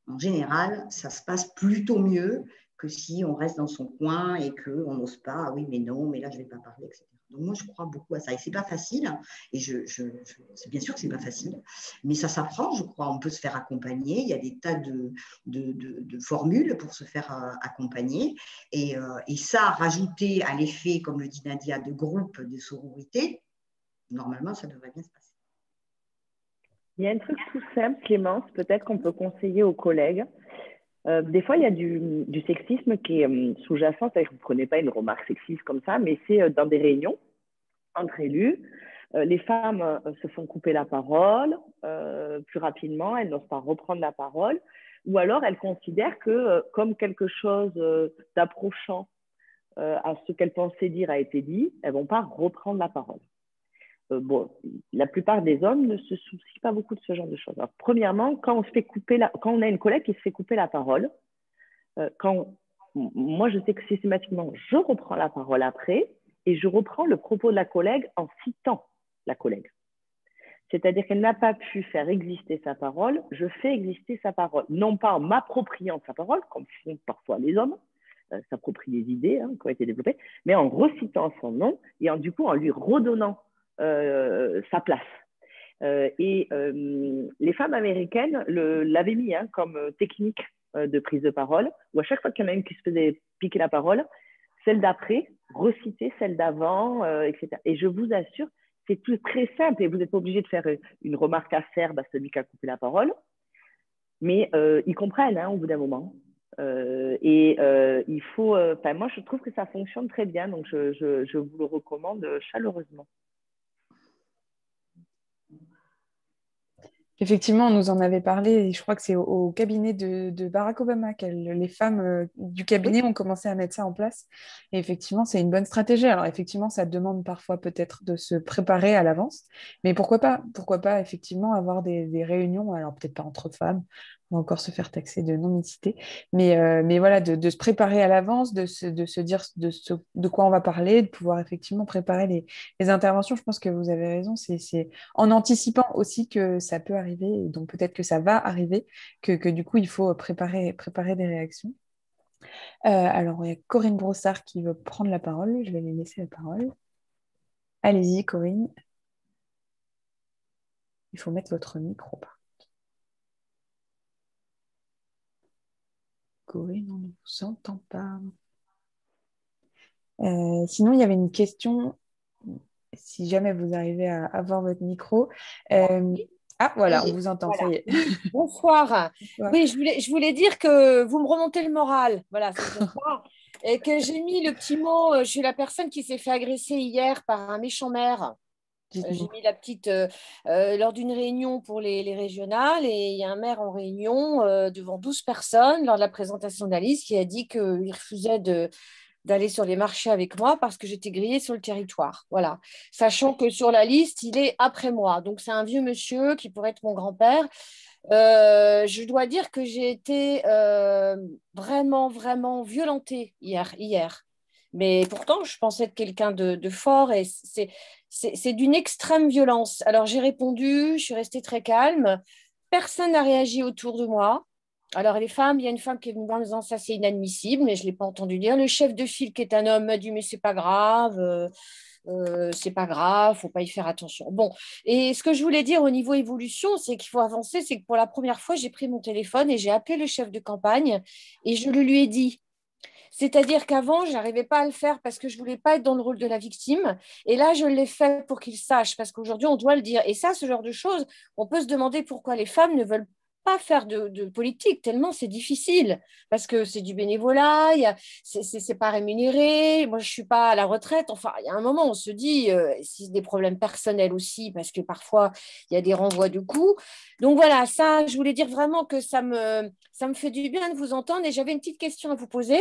en général, ça se passe plutôt mieux que si on reste dans son coin et qu'on n'ose pas, ah oui, mais non, mais là, je ne vais pas parler, etc. Donc, moi, je crois beaucoup à ça. Et ce n'est pas facile, et c'est bien sûr que ce n'est pas facile, mais ça s'apprend, je crois. On peut se faire accompagner. Il y a des tas de formules pour se faire accompagner. Et ça, rajouter à l'effet, comme le dit Nadia, de groupe, de sororité, normalement, ça devrait bien se passer. Il y a un truc tout simple, Clémence, peut-être qu'on peut conseiller aux collègues. Des fois, il y a du sexisme qui est sous-jacent, c'est-à-dire que vous ne prenez pas une remarque sexiste comme ça, mais c'est dans des réunions entre élus. Les femmes se font couper la parole plus rapidement, elles n'osent pas reprendre la parole, ou alors elles considèrent que comme quelque chose d'approchant à ce qu'elles pensaient dire a été dit, elles ne vont pas reprendre la parole. Bon, la plupart des hommes ne se soucient pas beaucoup de ce genre de choses. Alors, premièrement, quand on a une collègue qui se fait couper la parole, moi, je sais que systématiquement, je reprends la parole après et je reprends le propos de la collègue en citant la collègue. C'est-à-dire qu'elle n'a pas pu faire exister sa parole, je fais exister sa parole. Non pas en m'appropriant sa parole, comme font parfois les hommes, s'approprient des idées qui ont été développées, mais en recitant son nom et du coup en lui redonnant sa place. Les femmes américaines l'avaient mis comme technique de prise de parole, où à chaque fois qu'il y en a une qui se faisait piquer la parole, celle d'après, reciter celle d'avant, etc. Et je vous assure, c'est tout très simple et vous n'êtes pas obligé de faire une remarque acerbe à celui qui a coupé la parole, mais ils comprennent au bout d'un moment. Il faut, moi je trouve que ça fonctionne très bien, donc je vous le recommande chaleureusement. Effectivement, on nous en avait parlé, et je crois que c'est au cabinet de Barack Obama que les femmes du cabinet ont commencé à mettre ça en place. Et effectivement, c'est une bonne stratégie. Alors effectivement, ça demande parfois peut-être de se préparer à l'avance, mais pourquoi pas effectivement avoir des réunions, alors peut-être pas entre femmes, on va encore se faire taxer de non-mixité, mais voilà, de se préparer à l'avance, de se dire de quoi on va parler, de pouvoir effectivement préparer les interventions. Je pense que vous avez raison, c'est en anticipant aussi que ça peut arriver, et donc peut-être que ça va arriver, que du coup, il faut préparer des réactions. Alors, il y a Corinne Brossard qui veut prendre la parole. Je vais lui laisser la parole. Allez-y, Corinne. Il faut mettre votre micro. Corinne, on ne vous entend pas. Sinon, il y avait une question, si jamais vous arrivez à avoir votre micro. Ah, voilà, on vous entend, voilà. Ça y est. Bonsoir. Oui, je voulais dire que vous me remontez le moral. Voilà, c'est ça. Et que j'ai mis le petit mot, je suis la personne qui s'est fait agresser hier par un méchant maire. J'ai mis la petite lors d'une réunion pour les régionales et il y a un maire en réunion devant 12 personnes lors de la présentation de la liste qui a dit qu'il refusait d'aller sur les marchés avec moi parce que j'étais grillée sur le territoire. Voilà. Sachant que sur la liste, il est après moi. Donc, c'est un vieux monsieur qui pourrait être mon grand-père. Je dois dire que j'ai été vraiment, vraiment violentée hier. Mais pourtant, je pensais être quelqu'un de fort et c'est d'une extrême violence. Alors, j'ai répondu, je suis restée très calme. Personne n'a réagi autour de moi. Alors, les femmes, il y a une femme qui est venue en disant ça, c'est inadmissible, mais je ne l'ai pas entendu dire. Le chef de file, qui est un homme, m'a dit mais c'est pas grave. C'est pas grave, faut pas y faire attention. Bon, et ce que je voulais dire au niveau évolution, c'est qu'il faut avancer, c'est que pour la première fois, j'ai pris mon téléphone et j'ai appelé le chef de campagne et je le lui ai dit. C'est-à-dire qu'avant, je n'arrivais pas à le faire parce que je ne voulais pas être dans le rôle de la victime. Et là, je l'ai fait pour qu'il sache, parce qu'aujourd'hui, on doit le dire. Et ça, ce genre de choses, on peut se demander pourquoi les femmes ne veulent pas faire de politique, tellement c'est difficile, parce que c'est du bénévolat, c'est pas rémunéré, moi je suis pas à la retraite, enfin il y a un moment on se dit, c'est des problèmes personnels aussi, parce que parfois il y a des renvois de coups, donc voilà, ça je voulais dire vraiment que ça me fait du bien de vous entendre, et j'avais une petite question à vous poser.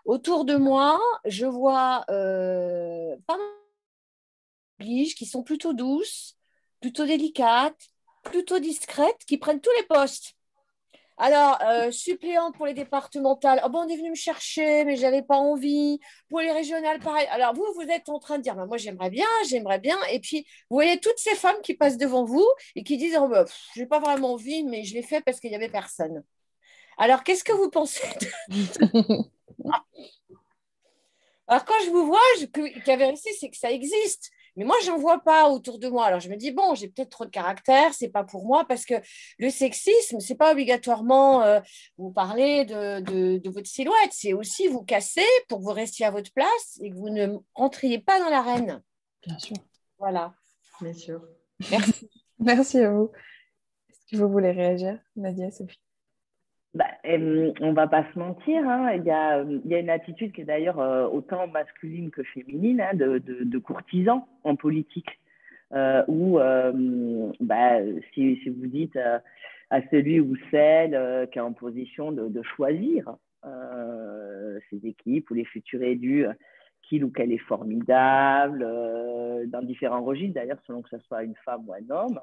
Autour de moi, je vois pas mal de qui sont plutôt douces, plutôt délicates, plutôt discrètes, qui prennent tous les postes. Alors, suppléante pour les départementales, oh, bon, on est venu me chercher, mais je n'avais pas envie. Pour les régionales, pareil. Alors, vous êtes en train de dire, bah, moi, j'aimerais bien. Et puis, vous voyez toutes ces femmes qui passent devant vous et qui disent, oh, bah, je n'ai pas vraiment envie, mais je l'ai fait parce qu'il n'y avait personne. Alors, qu'est-ce que vous pensez Alors, quand je vous vois, la vérité, c'est que ça existe. Mais moi, je n'en vois pas autour de moi. Alors, je me dis, bon, j'ai peut-être trop de caractère, ce n'est pas pour moi, parce que le sexisme, ce n'est pas obligatoirement vous parler de votre silhouette. C'est aussi vous casser pour que vous restiez à votre place et que vous ne rentriez pas dans l'arène. Bien sûr. Voilà. Bien sûr. Merci. Merci à vous. Est-ce que vous voulez réagir, Nadia, Sophie? On va pas se mentir, hein. Il y a une attitude qui est d'ailleurs autant masculine que féminine, hein, de courtisans en politique, où si vous dites à celui ou celle qui est en position de choisir ses équipes ou les futurs élus, qu'il ou qu'elle est formidable, dans différents registres d'ailleurs, selon que ce soit une femme ou un homme,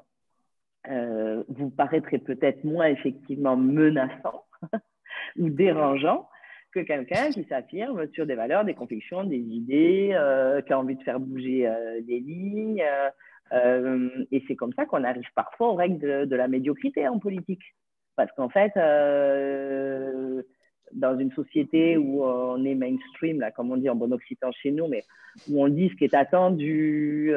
vous paraîtrez peut-être moins effectivement menaçant ou dérangeant que quelqu'un qui s'affirme sur des valeurs, des convictions, des idées, qui a envie de faire bouger des lignes. Et c'est comme ça qu'on arrive parfois aux règles de la médiocrité en politique. Parce qu'en fait, dans une société où on est mainstream, là, comme on dit en bon occitan chez nous, mais où on dit ce qui est attendu,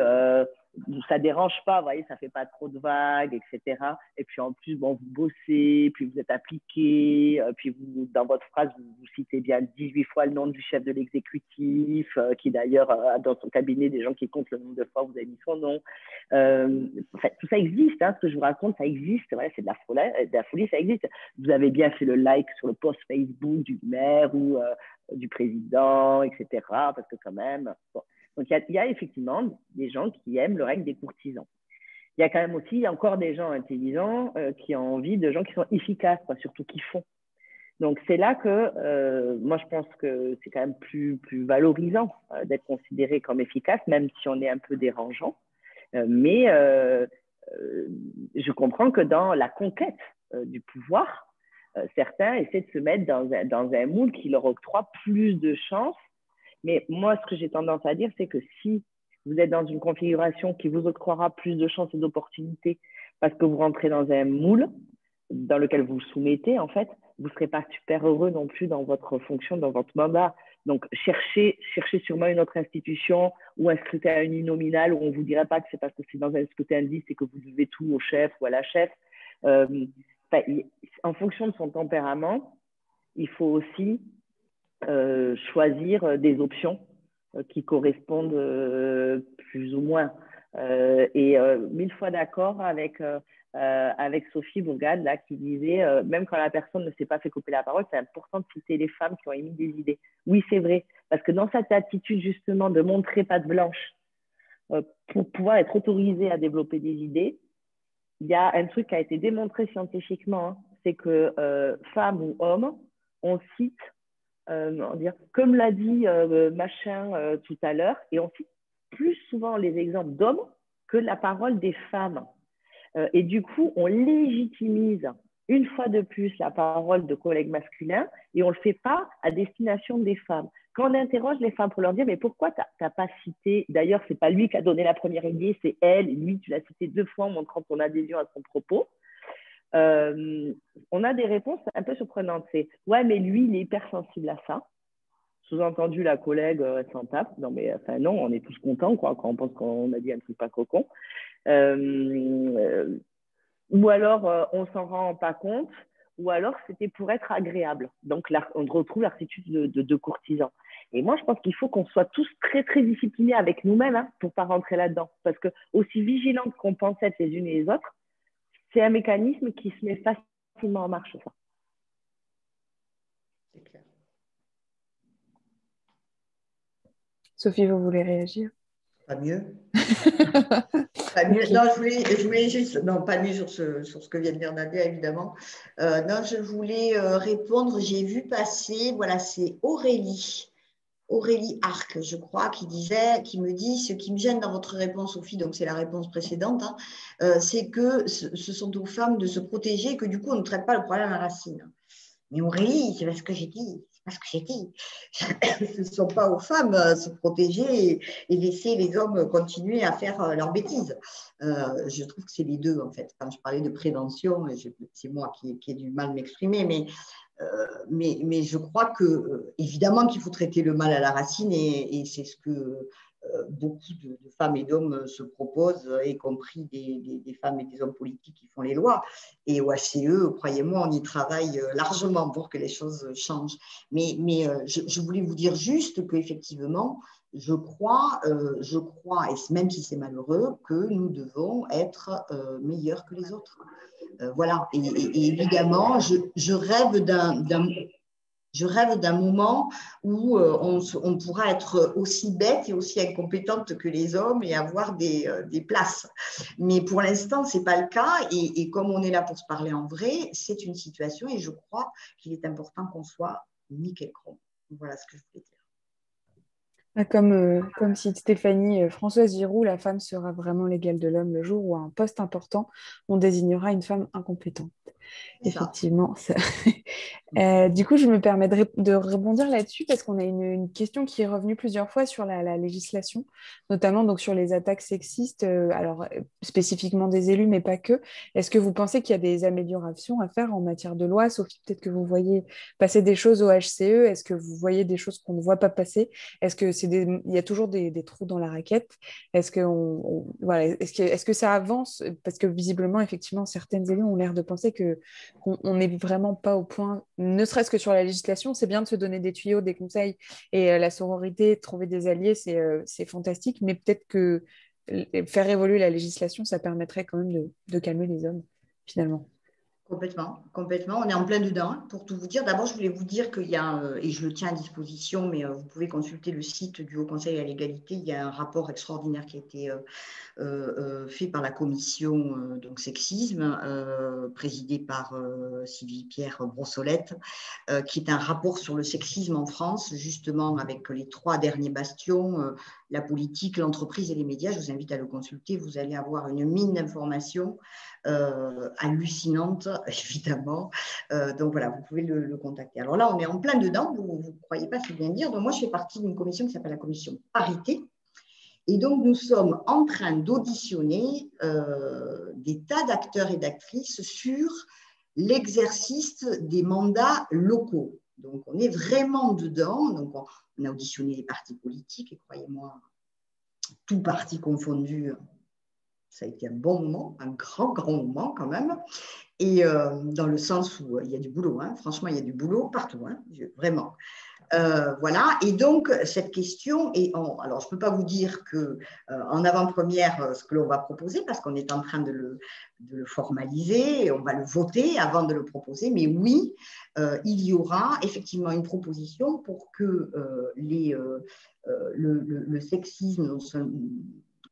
ça ne dérange pas, vous voyez, ça ne fait pas trop de vagues, etc. Et puis en plus, bon, vous bossez, puis vous êtes appliqué, puis vous, dans votre phrase, vous citez bien 18 fois le nom du chef de l'exécutif, qui d'ailleurs a dans son cabinet des gens qui comptent le nombre de fois où vous avez mis son nom. En fait, tout ça existe, hein, ce que je vous raconte, ça existe, voilà, c'est de la folie, ça existe. Vous avez bien fait le like sur le post Facebook du maire ou du président, etc. Parce que quand même... Bon. Donc, il y a effectivement des gens qui aiment le règne des courtisans. Il y a quand même aussi encore des gens intelligents qui ont envie de gens qui sont efficaces, quoi, surtout qui font. Donc, c'est là que moi, je pense que c'est quand même plus valorisant d'être considéré comme efficace, même si on est un peu dérangeant. Mais je comprends que dans la conquête du pouvoir, certains essaient de se mettre dans un moule qui leur octroie plus de chances. Mais moi, ce que j'ai tendance à dire, c'est que si vous êtes dans une configuration qui vous octroiera plus de chances et d'opportunités parce que vous rentrez dans un moule dans lequel vous vous soumettez, en fait, vous ne serez pas super heureux non plus dans votre fonction, dans votre mandat. Donc, cherchez sûrement une autre institution ou un scrutin uninominal où on ne vous dirait pas que c'est parce que c'est dans un scrutin 10 et que vous devez tout au chef ou à la chef. En fonction de son tempérament, il faut aussi choisir des options qui correspondent plus ou moins. Et 1000 fois d'accord avec Sophie Bourgade, là, qui disait, même quand la personne ne s'est pas fait couper la parole, c'est important de citer les femmes qui ont émis des idées. Oui, c'est vrai, parce que dans cette attitude justement de montrer patte blanche, pour pouvoir être autorisé à développer des idées, il y a un truc qui a été démontré scientifiquement, hein, c'est que femmes ou hommes, on cite, comme l'a dit machin tout à l'heure, et on cite plus souvent les exemples d'hommes que la parole des femmes. Et du coup, on légitimise une fois de plus la parole de collègues masculins et on ne le fait pas à destination des femmes. Quand on interroge les femmes pour leur dire « mais pourquoi tu n'as pas cité ?» D'ailleurs, ce n'est pas lui qui a donné la première idée, c'est elle. Et lui, tu l'as cité 2 fois en montrant ton adhésion à son propos. On a des réponses un peu surprenantes. C'est « ouais, mais lui, il est hypersensible à ça. » Sous-entendu, la collègue s'en tape. Non, mais enfin, non, on est tous contents quoi, quand on pense qu'on a dit un truc pas cocon. Ou alors, on s'en rend pas compte, ou alors c'était pour être agréable. Donc, là, on retrouve l'attitude de courtisan. Et moi, je pense qu'il faut qu'on soit tous très, très disciplinés avec nous-mêmes hein, pour ne pas rentrer là-dedans. Parce que aussi vigilantes qu'on pense être les unes et les autres, c'est un mécanisme qui se met facilement en marche, ça. C'est clair. Sophie, vous voulez réagir? Pas mieux. Pas mieux. Okay. Non, je voulais juste, non, pas mieux sur ce que vient de dire Nadia, évidemment. Non, je voulais répondre. J'ai vu passer, voilà, c'est Aurélie Arc, je crois, qui me dit, ce qui me gêne dans votre réponse, Sophie, donc c'est la réponse précédente, hein, c'est que ce sont aux femmes de se protéger, que du coup, on ne traite pas le problème à la racine. Mais Aurélie, c'est parce que j'ai dit. Ce que j'ai dit. Ce ne sont pas aux femmes se protéger et laisser les hommes continuer à faire leurs bêtises. Je trouve que c'est les deux, en fait. Quand je parlais de prévention, c'est moi qui ai du mal à m'exprimer, mais je crois que, évidemment, qu'il faut traiter le mal à la racine et c'est ce que beaucoup de femmes et d'hommes se proposent, y compris des femmes et des hommes politiques qui font les lois. Et au HCE, croyez-moi, on y travaille largement pour que les choses changent. Mais je voulais vous dire juste qu'effectivement, je crois, et même si c'est malheureux, que nous devons être meilleurs que les autres. Voilà. Et évidemment, je rêve d'un moment où on pourra être aussi bête et aussi incompétente que les hommes et avoir des places. Mais pour l'instant, ce n'est pas le cas. Et comme on est là pour se parler en vrai, c'est une situation et je crois qu'il est important qu'on soit nickel chrome. Voilà ce que je voulais dire. Comme cite Stéphanie, Françoise Giroud, la femme sera vraiment l'égale de l'homme le jour où à un poste important, on désignera une femme incompétente. Effectivement. Ça. Du coup, je me permets de rebondir là-dessus parce qu'on a une question qui est revenue plusieurs fois sur la législation, notamment donc, sur les attaques sexistes, alors spécifiquement des élus, mais pas que. Est-ce que vous pensez qu'il y a des améliorations à faire en matière de loi? Sophie, peut-être que vous voyez passer des choses au HCE. Est-ce que vous voyez des choses qu'on ne voit pas passer? Est-ce que il y a toujours des trous dans la raquette? Est-ce que, voilà, est-ce que ça avance? Parce que visiblement, effectivement, certaines élus ont l'air de penser qu'on n'est vraiment pas au point, ne serait-ce que sur la législation. C'est bien de se donner des tuyaux, des conseils, et la sororité, trouver des alliés, c'est fantastique, mais peut-être que faire évoluer la législation, ça permettrait quand même de calmer les hommes, finalement. Complètement, complètement. On est en plein dedans, hein, pour tout vous dire. D'abord, je voulais vous dire qu'il y a, et je le tiens à disposition, mais vous pouvez consulter le site du Haut Conseil à l'égalité. Il y a un rapport extraordinaire qui a été fait par la commission donc sexisme, présidée par Sylvie-Pierre Brossolette, qui est un rapport sur le sexisme en France, justement avec les 3 derniers bastions, la politique, l'entreprise et les médias. Je vous invite à le consulter. Vous allez avoir une mine d'informations hallucinante, évidemment. Donc voilà, vous pouvez le contacter. Alors là, on est en plein dedans, vous ne croyez pas si bien dire. Donc moi, je fais partie d'une commission qui s'appelle la commission parité. Et donc, nous sommes en train d'auditionner des tas d'acteurs et d'actrices sur l'exercice des mandats locaux. Donc, on est vraiment dedans. Donc, on a auditionné les partis politiques et croyez-moi, tout parti confondu, ça a été un bon moment, un grand moment quand même. Et dans le sens où il y a du boulot, hein. Franchement, il y a du boulot partout, hein, vraiment. Voilà, et donc cette question, alors je ne peux pas vous dire qu'en avant-première ce que l'on va proposer, parce qu'on est en train de le formaliser, et on va le voter avant de le proposer, mais oui, il y aura effectivement une proposition pour que le sexisme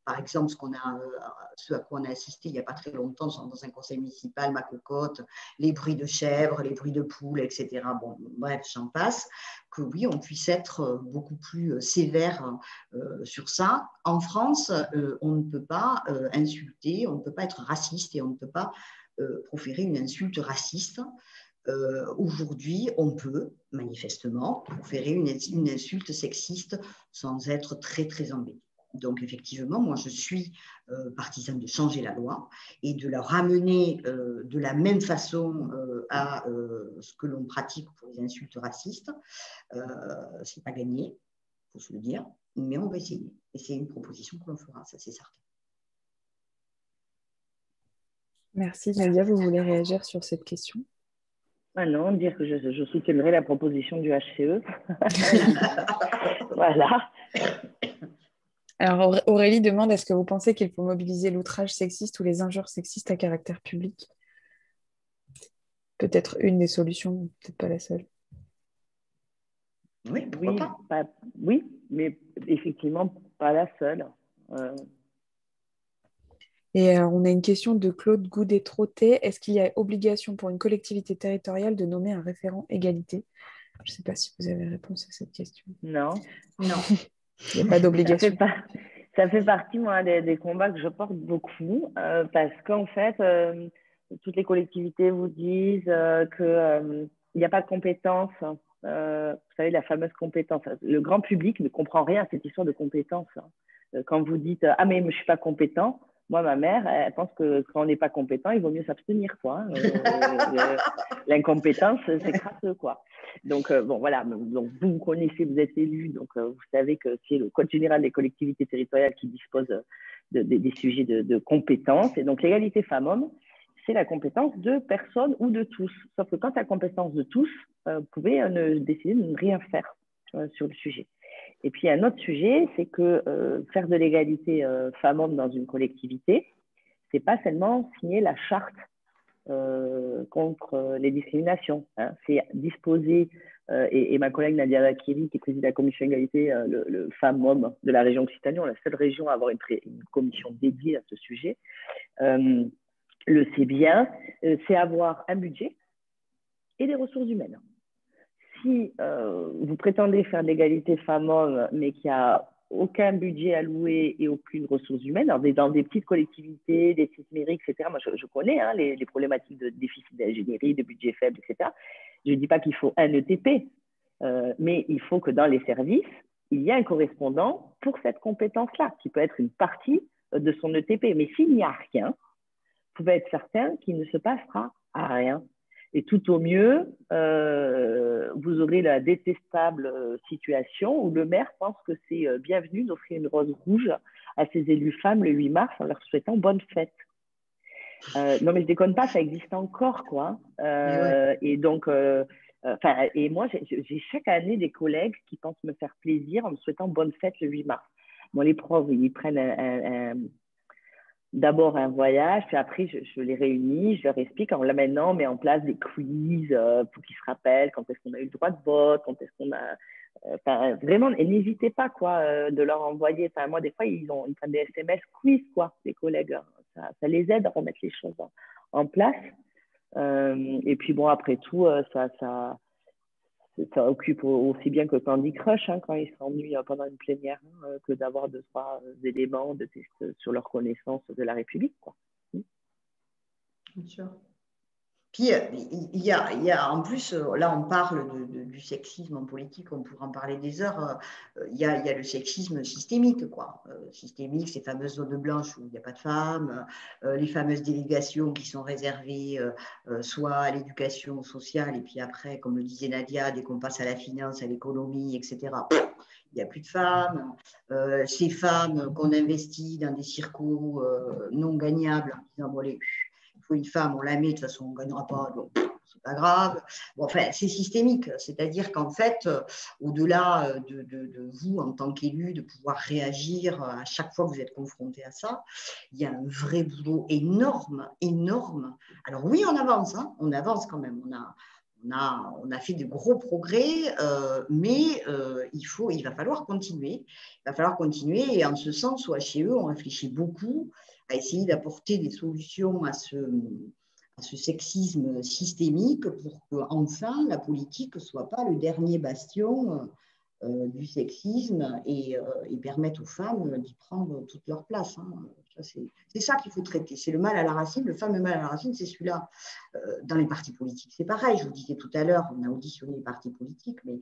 par exemple, ce à quoi on a assisté il n'y a pas très longtemps dans un conseil municipal, ma cocotte, les bruits de chèvres, les bruits de poules, etc. Bon, bref, j'en passe, que oui, on puisse être beaucoup plus sévère sur ça. En France, on ne peut pas insulter, on ne peut pas être raciste et on ne peut pas proférer une insulte raciste. Aujourd'hui, on peut manifestement proférer une insulte sexiste sans être très, très embêté. Donc, effectivement, moi, je suis partisane de changer la loi et de la ramener de la même façon à ce que l'on pratique pour les insultes racistes. Ce n'est pas gagné, il faut se le dire, mais on va essayer. Et c'est une proposition que l'on fera, ça c'est certain. Merci. Nadia, vous voulez réagir sur cette question? Ah non, dire que je soutiendrai la proposition du HCE. Voilà. Alors Aurélie demande, est-ce que vous pensez qu'il faut mobiliser l'outrage sexiste ou les injures sexistes à caractère public? Peut-être une des solutions, peut-être pas la seule. Oui, pourquoi pas. Oui, mais effectivement, pas la seule. Et on a une question de Claude Goudet-Trottet. Est-ce qu'il y a obligation pour une collectivité territoriale de nommer un référent égalité? Je ne sais pas si vous avez réponse à cette question. Non. Non. Il n'y a pas d'obligation. Ça fait partie, moi, des combats que je porte beaucoup parce qu'en fait, toutes les collectivités vous disent qu'il n'y a pas de compétences. Vous savez, la fameuse compétence. Le grand public ne comprend rien à cette histoire de compétences. Quand vous dites « Ah, mais je ne suis pas compétent », moi, ma mère, elle pense que quand on n'est pas compétent, il vaut mieux s'abstenir, quoi. L'incompétence, c'est crasseux, quoi. Donc, bon, voilà. Donc, vous connaissez, vous êtes élu, donc vous savez que c'est le Code général des collectivités territoriales qui dispose des sujets de compétences. Et donc, l'égalité femmes-hommes, c'est la compétence de personne ou de tous. Sauf que quand la compétence de tous, vous pouvez décider de ne rien faire sur le sujet. Et puis, un autre sujet, c'est que faire de l'égalité femmes-hommes dans une collectivité, c'est pas seulement signer la charte contre les discriminations. Hein. C'est disposer, et ma collègue Nadia Vakiri, qui préside la commission égalité le femmes-hommes de la région Occitanie, on est la seule région à avoir une commission dédiée à ce sujet, le sait bien, c'est avoir un budget et des ressources humaines. Si vous prétendez faire de l'égalité femmes-hommes, mais qu'il n'y a aucun budget alloué et aucune ressource humaine, alors dans des petites collectivités, des petites mairies, etc., moi je connais hein, les problématiques de déficit d'ingénierie, de budget faible, etc. Je ne dis pas qu'il faut un ETP, mais il faut que dans les services, il y ait un correspondant pour cette compétence-là, qui peut être une partie de son ETP. Mais s'il n'y a rien, vous pouvez être certain qu'il ne se passera à rien. Et tout au mieux, vous aurez la détestable situation où le maire pense que c'est bienvenu d'offrir une rose rouge à ses élus femmes le 8 mars en leur souhaitant bonne fête. Non, mais je déconne pas, ça existe encore, quoi. Ouais. Et donc, et moi, j'ai chaque année des collègues qui pensent me faire plaisir en me souhaitant bonne fête le 8 mars. Bon, les profs, ils prennent d'abord un voyage, puis après je les réunis, je leur explique. Alors là maintenant, on met en place des quiz pour qu'ils se rappellent quand est-ce qu'on a eu le droit de vote, quand est-ce qu'on a... vraiment, et n'hésitez pas quoi, de leur envoyer. Moi, des fois, ils prennent des SMS quiz, quoi, les collègues. Ça les aide à remettre les choses en place. Et puis bon, après tout, ça occupe aussi bien que Candy Crush hein, quand ils s'ennuient pendant une plénière que d'avoir 2-3 éléments de test sur leur connaissance de la République. Quoi. Bien sûr. Puis, il y a en plus, là on parle du sexisme en politique, on pourrait en parler des heures, il y a le sexisme systémique, quoi. Systémique, ces fameuses zones blanches où il n'y a pas de femmes, les fameuses délégations qui sont réservées soit à l'éducation sociale, et puis après, comme le disait Nadia, dès qu'on passe à la finance, à l'économie, etc., il n'y a plus de femmes. Ces femmes qu'on investit dans des circos non gagnables, en disant, bon, il faut une femme, on la met, de toute façon, on ne gagnera pas, donc c'est pas grave. Bon, enfin, c'est systémique, c'est-à-dire qu'en fait, au-delà de vous, en tant qu'élu, de pouvoir réagir à chaque fois que vous êtes confronté à ça, il y a un vrai boulot énorme, énorme. Alors oui, on avance quand même. On a fait de gros progrès, mais il va falloir continuer. Il va falloir continuer, et en ce sens, au HCE, on réfléchit beaucoup à essayer d'apporter des solutions à ce sexisme systémique pour qu'enfin la politique ne soit pas le dernier bastion du sexisme et permettre aux femmes d'y prendre toute leur place. Hein. C'est ça qu'il faut traiter. C'est le mal à la racine. Le fameux mal à la racine, c'est celui-là. Dans les partis politiques, c'est pareil. Je vous disais tout à l'heure, on a auditionné les partis politiques, mais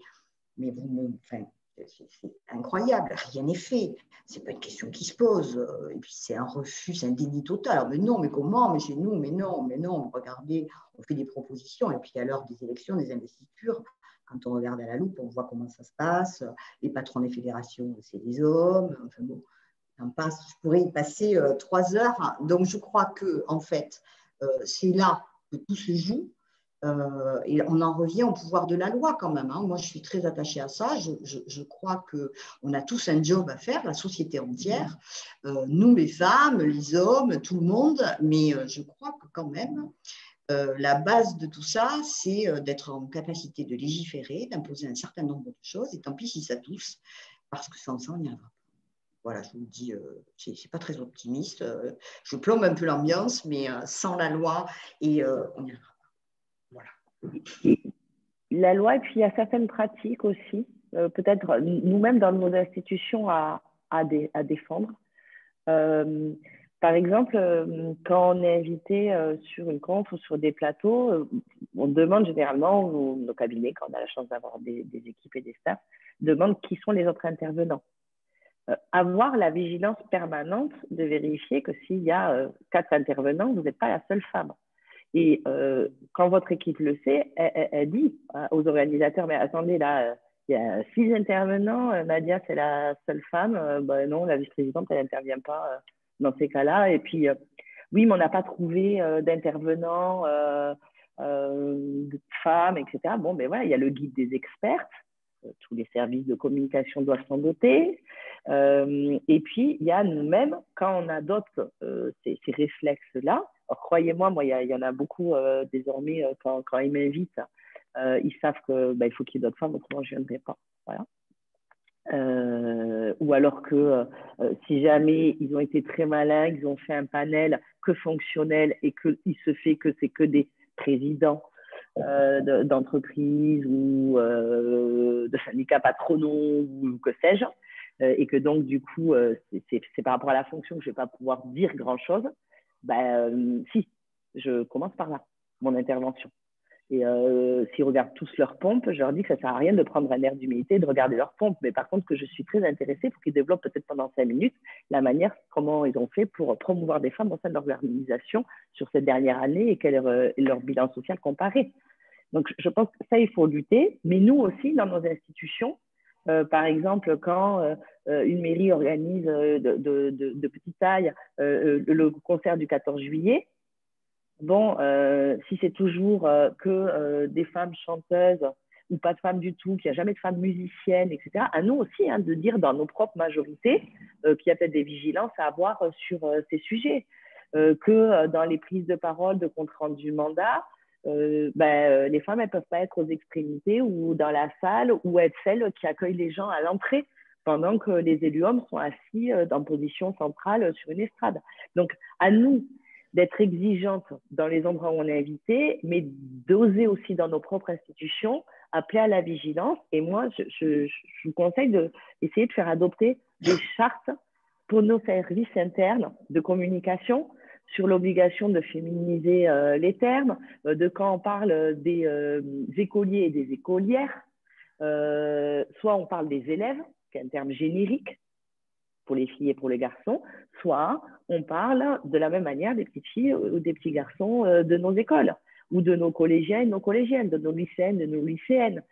c'est incroyable. Rien n'est fait. Ce n'est pas une question qui se pose. Et puis, c'est un refus, c'est un déni total. Alors, mais non, mais comment? Mais chez nous, mais non. Regardez, on fait des propositions. Et puis, à l'heure des élections, des investitures, quand on regarde à la loupe, on voit comment ça se passe. Les patrons des fédérations, c'est des hommes. Enfin bon, je pourrais y passer 3 heures. Donc, je crois que, en fait, c'est là que tout se joue. Et on en revient au pouvoir de la loi quand même. Hein. Moi, je suis très attachée à ça. Je crois qu'on a tous un job à faire, la société entière, nous les femmes, les hommes, tout le monde. Mais je crois que quand même, la base de tout ça, c'est d'être en capacité de légiférer, d'imposer un certain nombre de choses. Et tant pis si ça touche, parce que sans ça, on n'y arrivera pas. Voilà, je vous le dis, je ne suis pas très optimiste. Je plombe un peu l'ambiance, mais sans la loi, et on n'y arrivera pas. Voilà. La loi, et puis il y a certaines pratiques aussi, peut-être nous-mêmes dans nos institutions à défendre. Par exemple, quand on est invité sur une conf ou sur des plateaux, on demande généralement, nos cabinets, quand on a la chance d'avoir des équipes et des staffs, demandent qui sont les autres intervenants. Avoir la vigilance permanente de vérifier que s'il y a 4 intervenants, vous n'êtes pas la seule femme. Et quand votre équipe le sait, elle dit aux organisateurs, mais attendez, là, il y a 6 intervenants, Nadia, c'est la seule femme. Ben non, la vice-présidente, elle n'intervient pas dans ces cas-là. Et puis, oui, mais on n'a pas trouvé d'intervenants, de femmes, etc. Bon, ben voilà, il y a le guide des expertes. Tous les services de communication doivent s'en doter. Et puis, il y a nous-mêmes, quand on adopte ces réflexes-là, alors, croyez-moi, moi, il y en a beaucoup désormais, quand ils m'invitent, ils savent qu'il faut qu'il y ait d'autres femmes, autrement je ne viendrai pas. Voilà. Ou alors que si jamais ils ont été très malins, ils ont fait un panel que fonctionnel et qu'il se fait que c'est que des présidents d'entreprises ou de syndicats patronaux ou que sais-je, et que donc du coup c'est par rapport à la fonction que je ne vais pas pouvoir dire grand-chose, si, je commence par là, mon intervention. Et s'ils regardent tous leurs pompes, je leur dis que ça ne sert à rien de prendre un air d'humilité et de regarder leurs pompes, mais par contre que je suis très intéressée pour qu'ils développent peut-être pendant 5 minutes la manière, comment ils ont fait pour promouvoir des femmes au sein de leur organisation sur cette dernière année et quel est leur bilan social comparé. Donc je pense que ça, il faut lutter, mais nous aussi, dans nos institutions, par exemple, quand une mairie organise de petite taille le concert du 14 juillet, bon, si c'est toujours que des femmes chanteuses ou pas de femmes du tout, qu'il n'y a jamais de femmes musiciennes, etc., à nous aussi de dire dans nos propres majorités qu'il y a peut-être des vigilances à avoir sur ces sujets, que dans les prises de parole de compte rendu du mandat, les femmes, elles ne peuvent pas être aux extrémités ou dans la salle ou être celles qui accueillent les gens à l'entrée pendant que les élus hommes sont assis en position centrale sur une estrade. Donc, à nous d'être exigeantes dans les endroits où on est invité, mais d'oser aussi dans nos propres institutions appeler à la vigilance. Et moi, je vous conseille d'essayer de faire adopter des chartes pour nos services internes de communication sur l'obligation de féminiser les termes, de quand on parle des écoliers et des écolières, soit on parle des élèves, qui est un terme générique pour les filles et pour les garçons, soit on parle de la même manière des petites filles ou des petits garçons de nos écoles, ou de nos collégiens et nos collégiennes, de nos lycéennes, de nos lycéennes.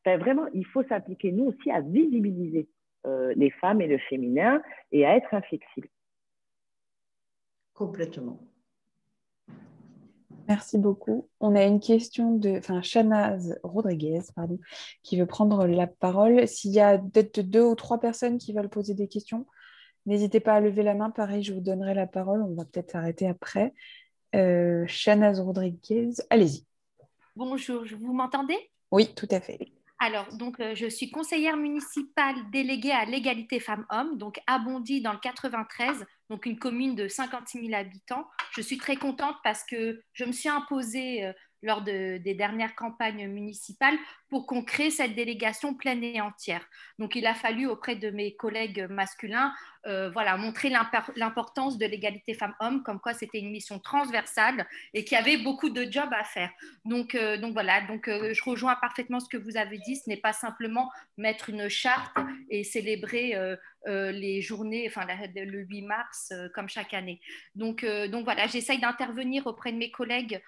Enfin, vraiment, il faut s'appliquer, nous aussi, à visibiliser les femmes et le féminin et à être inflexible. Complètement. Merci beaucoup. On a une question de Shanaz Rodriguez, qui veut prendre la parole. S'il y a peut-être 2 ou 3 personnes qui veulent poser des questions, n'hésitez pas à lever la main. Pareil, je vous donnerai la parole. On va peut-être s'arrêter après. Shanaz Rodriguez, allez-y. Bonjour, vous m'entendez? Oui, tout à fait. Alors, donc, je suis conseillère municipale déléguée à l'égalité femmes-hommes, donc à Bondy dans le 93, donc une commune de 56 000 habitants. Je suis très contente parce que je me suis imposée lors des dernières campagnes municipales pour qu'on crée cette délégation pleine et entière. Donc, il a fallu auprès de mes collègues masculins voilà, montrer l'importance de l'égalité femmes-hommes, comme quoi c'était une mission transversale et qu'il y avait beaucoup de jobs à faire. Donc voilà, je rejoins parfaitement ce que vous avez dit. Ce n'est pas simplement mettre une charte et célébrer les journées, enfin le 8 mars comme chaque année. Donc voilà, j'essaye d'intervenir auprès de mes collègues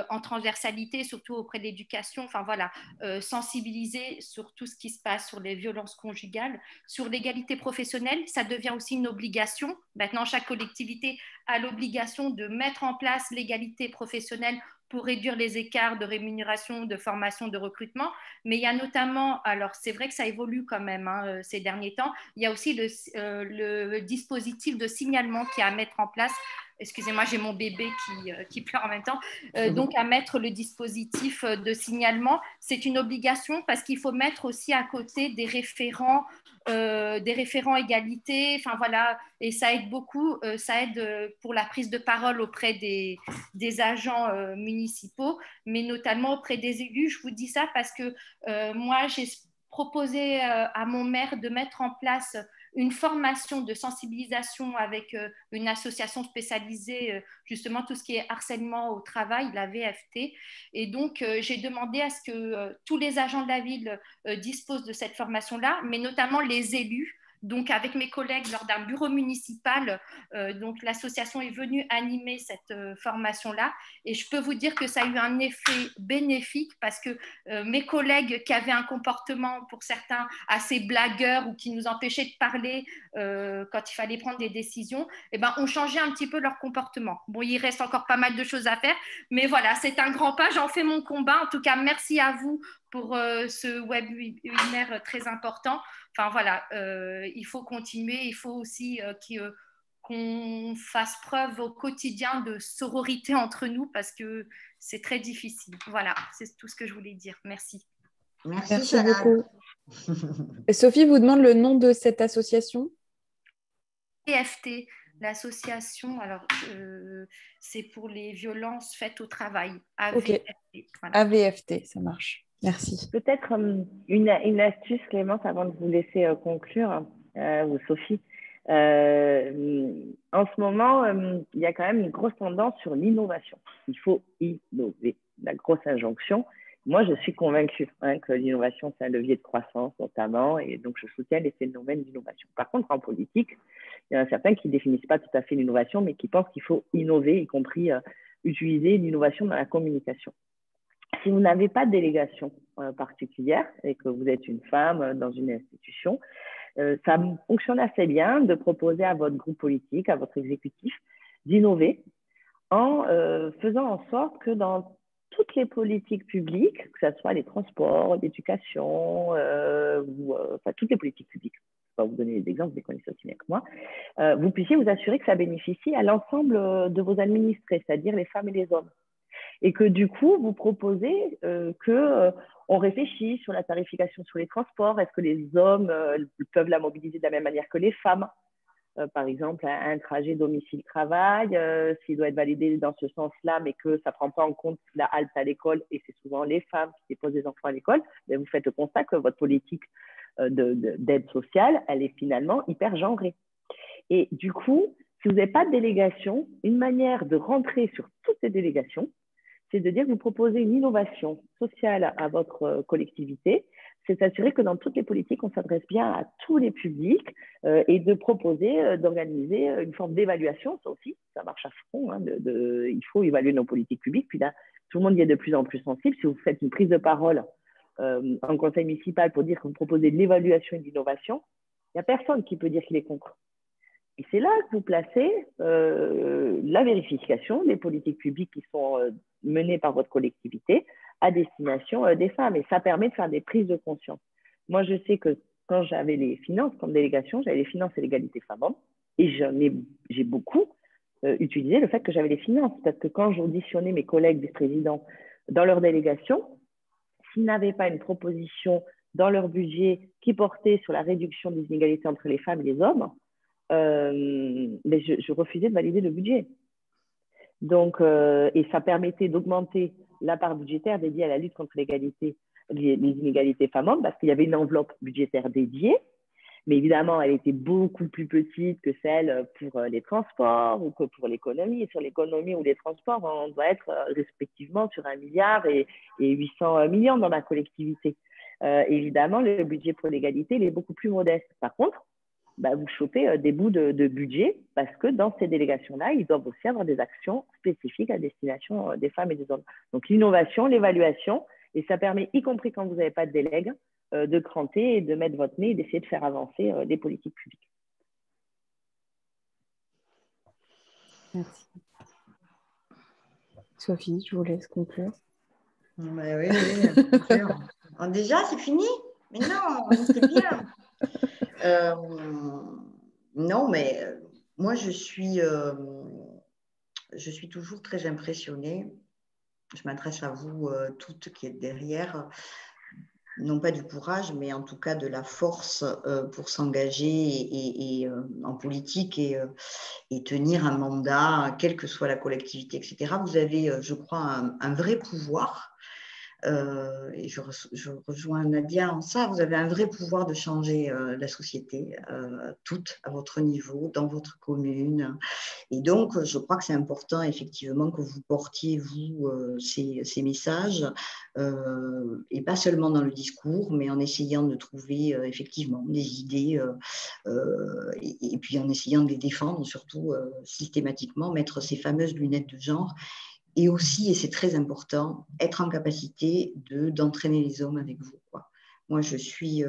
en transversalité, surtout auprès de l'éducation. Enfin voilà, sensibiliser sur tout ce qui se passe, sur les violences conjugales, sur l'égalité professionnelle. Ça devient aussi une obligation. Maintenant, chaque collectivité a l'obligation de mettre en place l'égalité professionnelle pour réduire les écarts de rémunération, de formation, de recrutement. Mais il y a notamment, alors c'est vrai que ça évolue quand même ces derniers temps, il y a aussi le dispositif de signalement qui est à mettre en place. Excusez-moi, j'ai mon bébé qui pleure en même temps. Donc, à mettre le dispositif de signalement, c'est une obligation parce qu'il faut mettre aussi à côté des référents égalité. Enfin, voilà, et ça aide beaucoup. Ça aide pour la prise de parole auprès des agents municipaux, mais notamment auprès des élus. Je vous dis ça parce que moi, j'ai proposé à mon maire de mettre en place une formation de sensibilisation avec une association spécialisée, justement tout ce qui est harcèlement au travail, la VFT. Et donc, j'ai demandé à ce que tous les agents de la ville disposent de cette formation-là, mais notamment les élus. Donc, avec mes collègues, lors d'un bureau municipal, donc l'association est venue animer cette formation-là. Et je peux vous dire que ça a eu un effet bénéfique parce que mes collègues qui avaient un comportement, pour certains, assez blagueur ou qui nous empêchaient de parler quand il fallait prendre des décisions, eh ben, ont changé un petit peu leur comportement. Bon, il reste encore pas mal de choses à faire, mais voilà, c'est un grand pas. J'en fais mon combat. En tout cas, merci à vous pour ce webinaire très important. Enfin voilà, il faut continuer, il faut aussi qu'on fasse preuve au quotidien de sororité entre nous parce que c'est très difficile. Voilà, c'est tout ce que je voulais dire. Merci. Merci beaucoup. Et Sophie vous demande le nom de cette association. VFT, l'association, alors c'est pour les violences faites au travail. AVFT. Okay. Voilà. AVFT, ça marche. Merci. Peut-être une astuce, Clémence, avant de vous laisser conclure, ou Sophie. En ce moment, il y a quand même une grosse tendance sur l'innovation. Il faut innover, la grosse injonction. Moi, je suis convaincue que l'innovation, c'est un levier de croissance notamment, et donc je soutiens les phénomènes d'innovation. Par contre, en politique, il y en a certains qui ne définissent pas tout à fait l'innovation, mais qui pensent qu'il faut innover, y compris utiliser l'innovation dans la communication. Si vous n'avez pas de délégation particulière et que vous êtes une femme dans une institution, ça fonctionne assez bien de proposer à votre groupe politique, à votre exécutif, d'innover en faisant en sorte que dans toutes les politiques publiques, que ce soit les transports, l'éducation, enfin toutes les politiques publiques, je vais vous donner des exemples, vous les connaissez aussi bien que moi, vous puissiez vous assurer que ça bénéficie à l'ensemble de vos administrés, c'est-à-dire les femmes et les hommes. Et que du coup, vous proposez qu'on réfléchisse sur la tarification sur les transports. Est-ce que les hommes peuvent la mobiliser de la même manière que les femmes? Par exemple, un trajet domicile-travail, s'il doit être validé dans ce sens-là, mais que ça ne prend pas en compte la halte à l'école, et c'est souvent les femmes qui déposent des enfants à l'école, vous faites le constat que votre politique d'aide sociale, elle est finalement hyper genrée. Et du coup, si vous n'avez pas de délégation, une manière de rentrer sur toutes ces délégations, c'est de dire que vous proposez une innovation sociale à votre collectivité, c'est s'assurer que dans toutes les politiques, on s'adresse bien à tous les publics et de proposer, d'organiser une forme d'évaluation. Ça aussi, ça marche à fond. Il faut évaluer nos politiques publiques. Puis là, tout le monde y est de plus en plus sensible. Si vous faites une prise de parole en conseil municipal pour dire que vous proposez de l'évaluation et de l'innovation, il n'y a personne qui peut dire qu'il est contre. Et c'est là que vous placez la vérification des politiques publiques qui sont menées par votre collectivité à destination des femmes. Et ça permet de faire des prises de conscience. Moi, je sais que quand j'avais les finances comme délégation, j'avais les finances et l'égalité femmes-hommes. Et j'ai beaucoup utilisé le fait que j'avais les finances. Parce que quand j'auditionnais mes collègues vice-présidents dans leur délégation, s'ils n'avaient pas une proposition dans leur budget qui portait sur la réduction des inégalités entre les femmes et les hommes, mais je refusais de valider le budget. Donc, et ça permettait d'augmenter la part budgétaire dédiée à la lutte contre les inégalités femmes-hommes, parce qu'il y avait une enveloppe budgétaire dédiée, mais évidemment, elle était beaucoup plus petite que celle pour les transports ou que pour l'économie. Et sur l'économie ou les transports, on doit être respectivement sur 1 milliard et 800 millions dans la collectivité. Évidemment, le budget pour l'égalité, il est beaucoup plus modeste. Par contre, vous chopez des bouts de budget parce que dans ces délégations-là, ils doivent aussi avoir des actions spécifiques à destination des femmes et des hommes. Donc, l'innovation, l'évaluation, et ça permet, y compris quand vous n'avez pas de délègue, de cranter et de mettre votre nez et d'essayer de faire avancer des politiques publiques. Merci. Sophie, je vous laisse conclure. Oui, conclure. Déjà, c'est fini? Mais non, c'est bien. Non, mais moi, je suis toujours très impressionnée. Je m'adresse à vous toutes qui êtes derrière, non pas du courage, mais en tout cas de la force pour s'engager et en politique et tenir un mandat, quelle que soit la collectivité, etc. Vous avez, je crois, un vrai pouvoir. Et je rejoins Nadia en ça, vous avez un vrai pouvoir de changer la société, toute à votre niveau, dans votre commune. Et donc, je crois que c'est important, effectivement, que vous portiez, vous, ces messages, et pas seulement dans le discours, mais en essayant de trouver, effectivement, des idées, et puis en essayant de les défendre, surtout systématiquement, mettre ces fameuses lunettes de genre. Et aussi, et c'est très important, être en capacité d'entraîner les hommes avec vous, quoi. Moi, je suis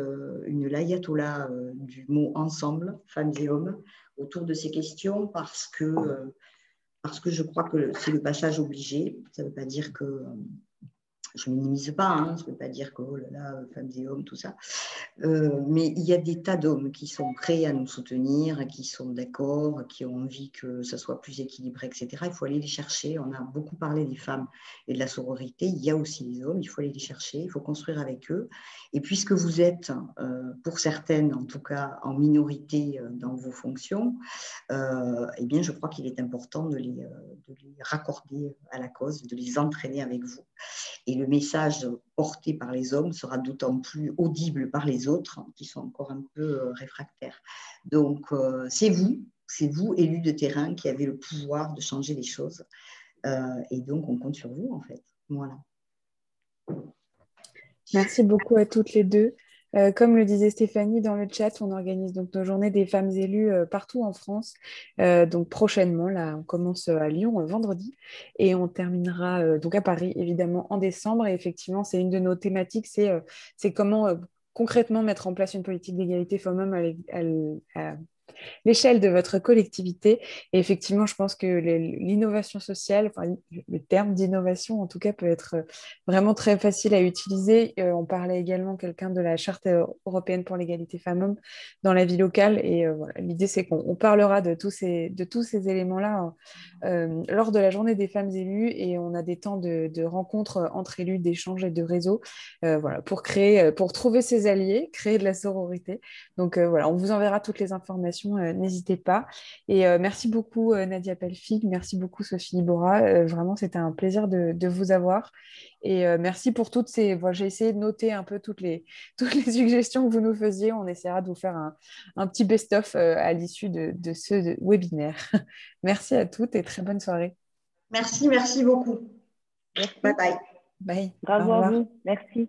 une l'ayatollah du mot ensemble, femmes et hommes, autour de ces questions parce que je crois que c'est le passage obligé. Ça ne veut pas dire que je ne minimise pas, hein, ça ne veut pas dire que, oh là là, femmes et hommes, tout ça. Mais il y a des tas d'hommes qui sont prêts à nous soutenir, qui sont d'accord, qui ont envie que ça soit plus équilibré, etc. Il faut aller les chercher. On a beaucoup parlé des femmes et de la sororité. Il y a aussi les hommes, il faut aller les chercher, il faut construire avec eux. Et puisque vous êtes, pour certaines, en tout cas, en minorité dans vos fonctions, eh bien, je crois qu'il est important de les raccorder à la cause, de les entraîner avec vous. Et le message porté par les hommes sera d'autant plus audible par les autres, qui sont encore un peu réfractaires. Donc, c'est vous, élus de terrain, qui avez le pouvoir de changer les choses. Et donc, on compte sur vous, en fait. Voilà. Merci beaucoup à toutes les deux. Comme le disait Stéphanie dans le chat, on organise donc nos journées des femmes élues partout en France. Donc prochainement, là, on commence à Lyon vendredi et on terminera donc à Paris, évidemment, en décembre. Et effectivement, c'est une de nos thématiques, c'est comment concrètement mettre en place une politique d'égalité femmes-hommes à l'échelle de votre collectivité. Et effectivement, je pense que l'innovation sociale, enfin, le terme d'innovation en tout cas, peut être vraiment très facile à utiliser. On parlait également quelqu'un de la Charte européenne pour l'égalité femmes-hommes dans la vie locale. Et voilà, l'idée, c'est qu'on parlera de tous ces éléments-là lors de la journée des femmes élues. Et on a des temps de rencontres entre élus, d'échanges et de réseaux voilà, pour trouver ses alliés, créer de la sororité. Donc voilà, on vous enverra toutes les informations. N'hésitez pas. Et merci beaucoup Nadia Pelfig, merci beaucoup Sophie Ibora. Vraiment, c'était un plaisir de vous avoir. Et merci pour toutes ces... Voilà, j'ai essayé de noter un peu toutes les suggestions que vous nous faisiez. On essaiera de vous faire un petit best-of à l'issue de ce webinaire. Merci à toutes et très bonne soirée. Merci beaucoup. Merci. Bye bye. Bye. Bravo à vous. Merci.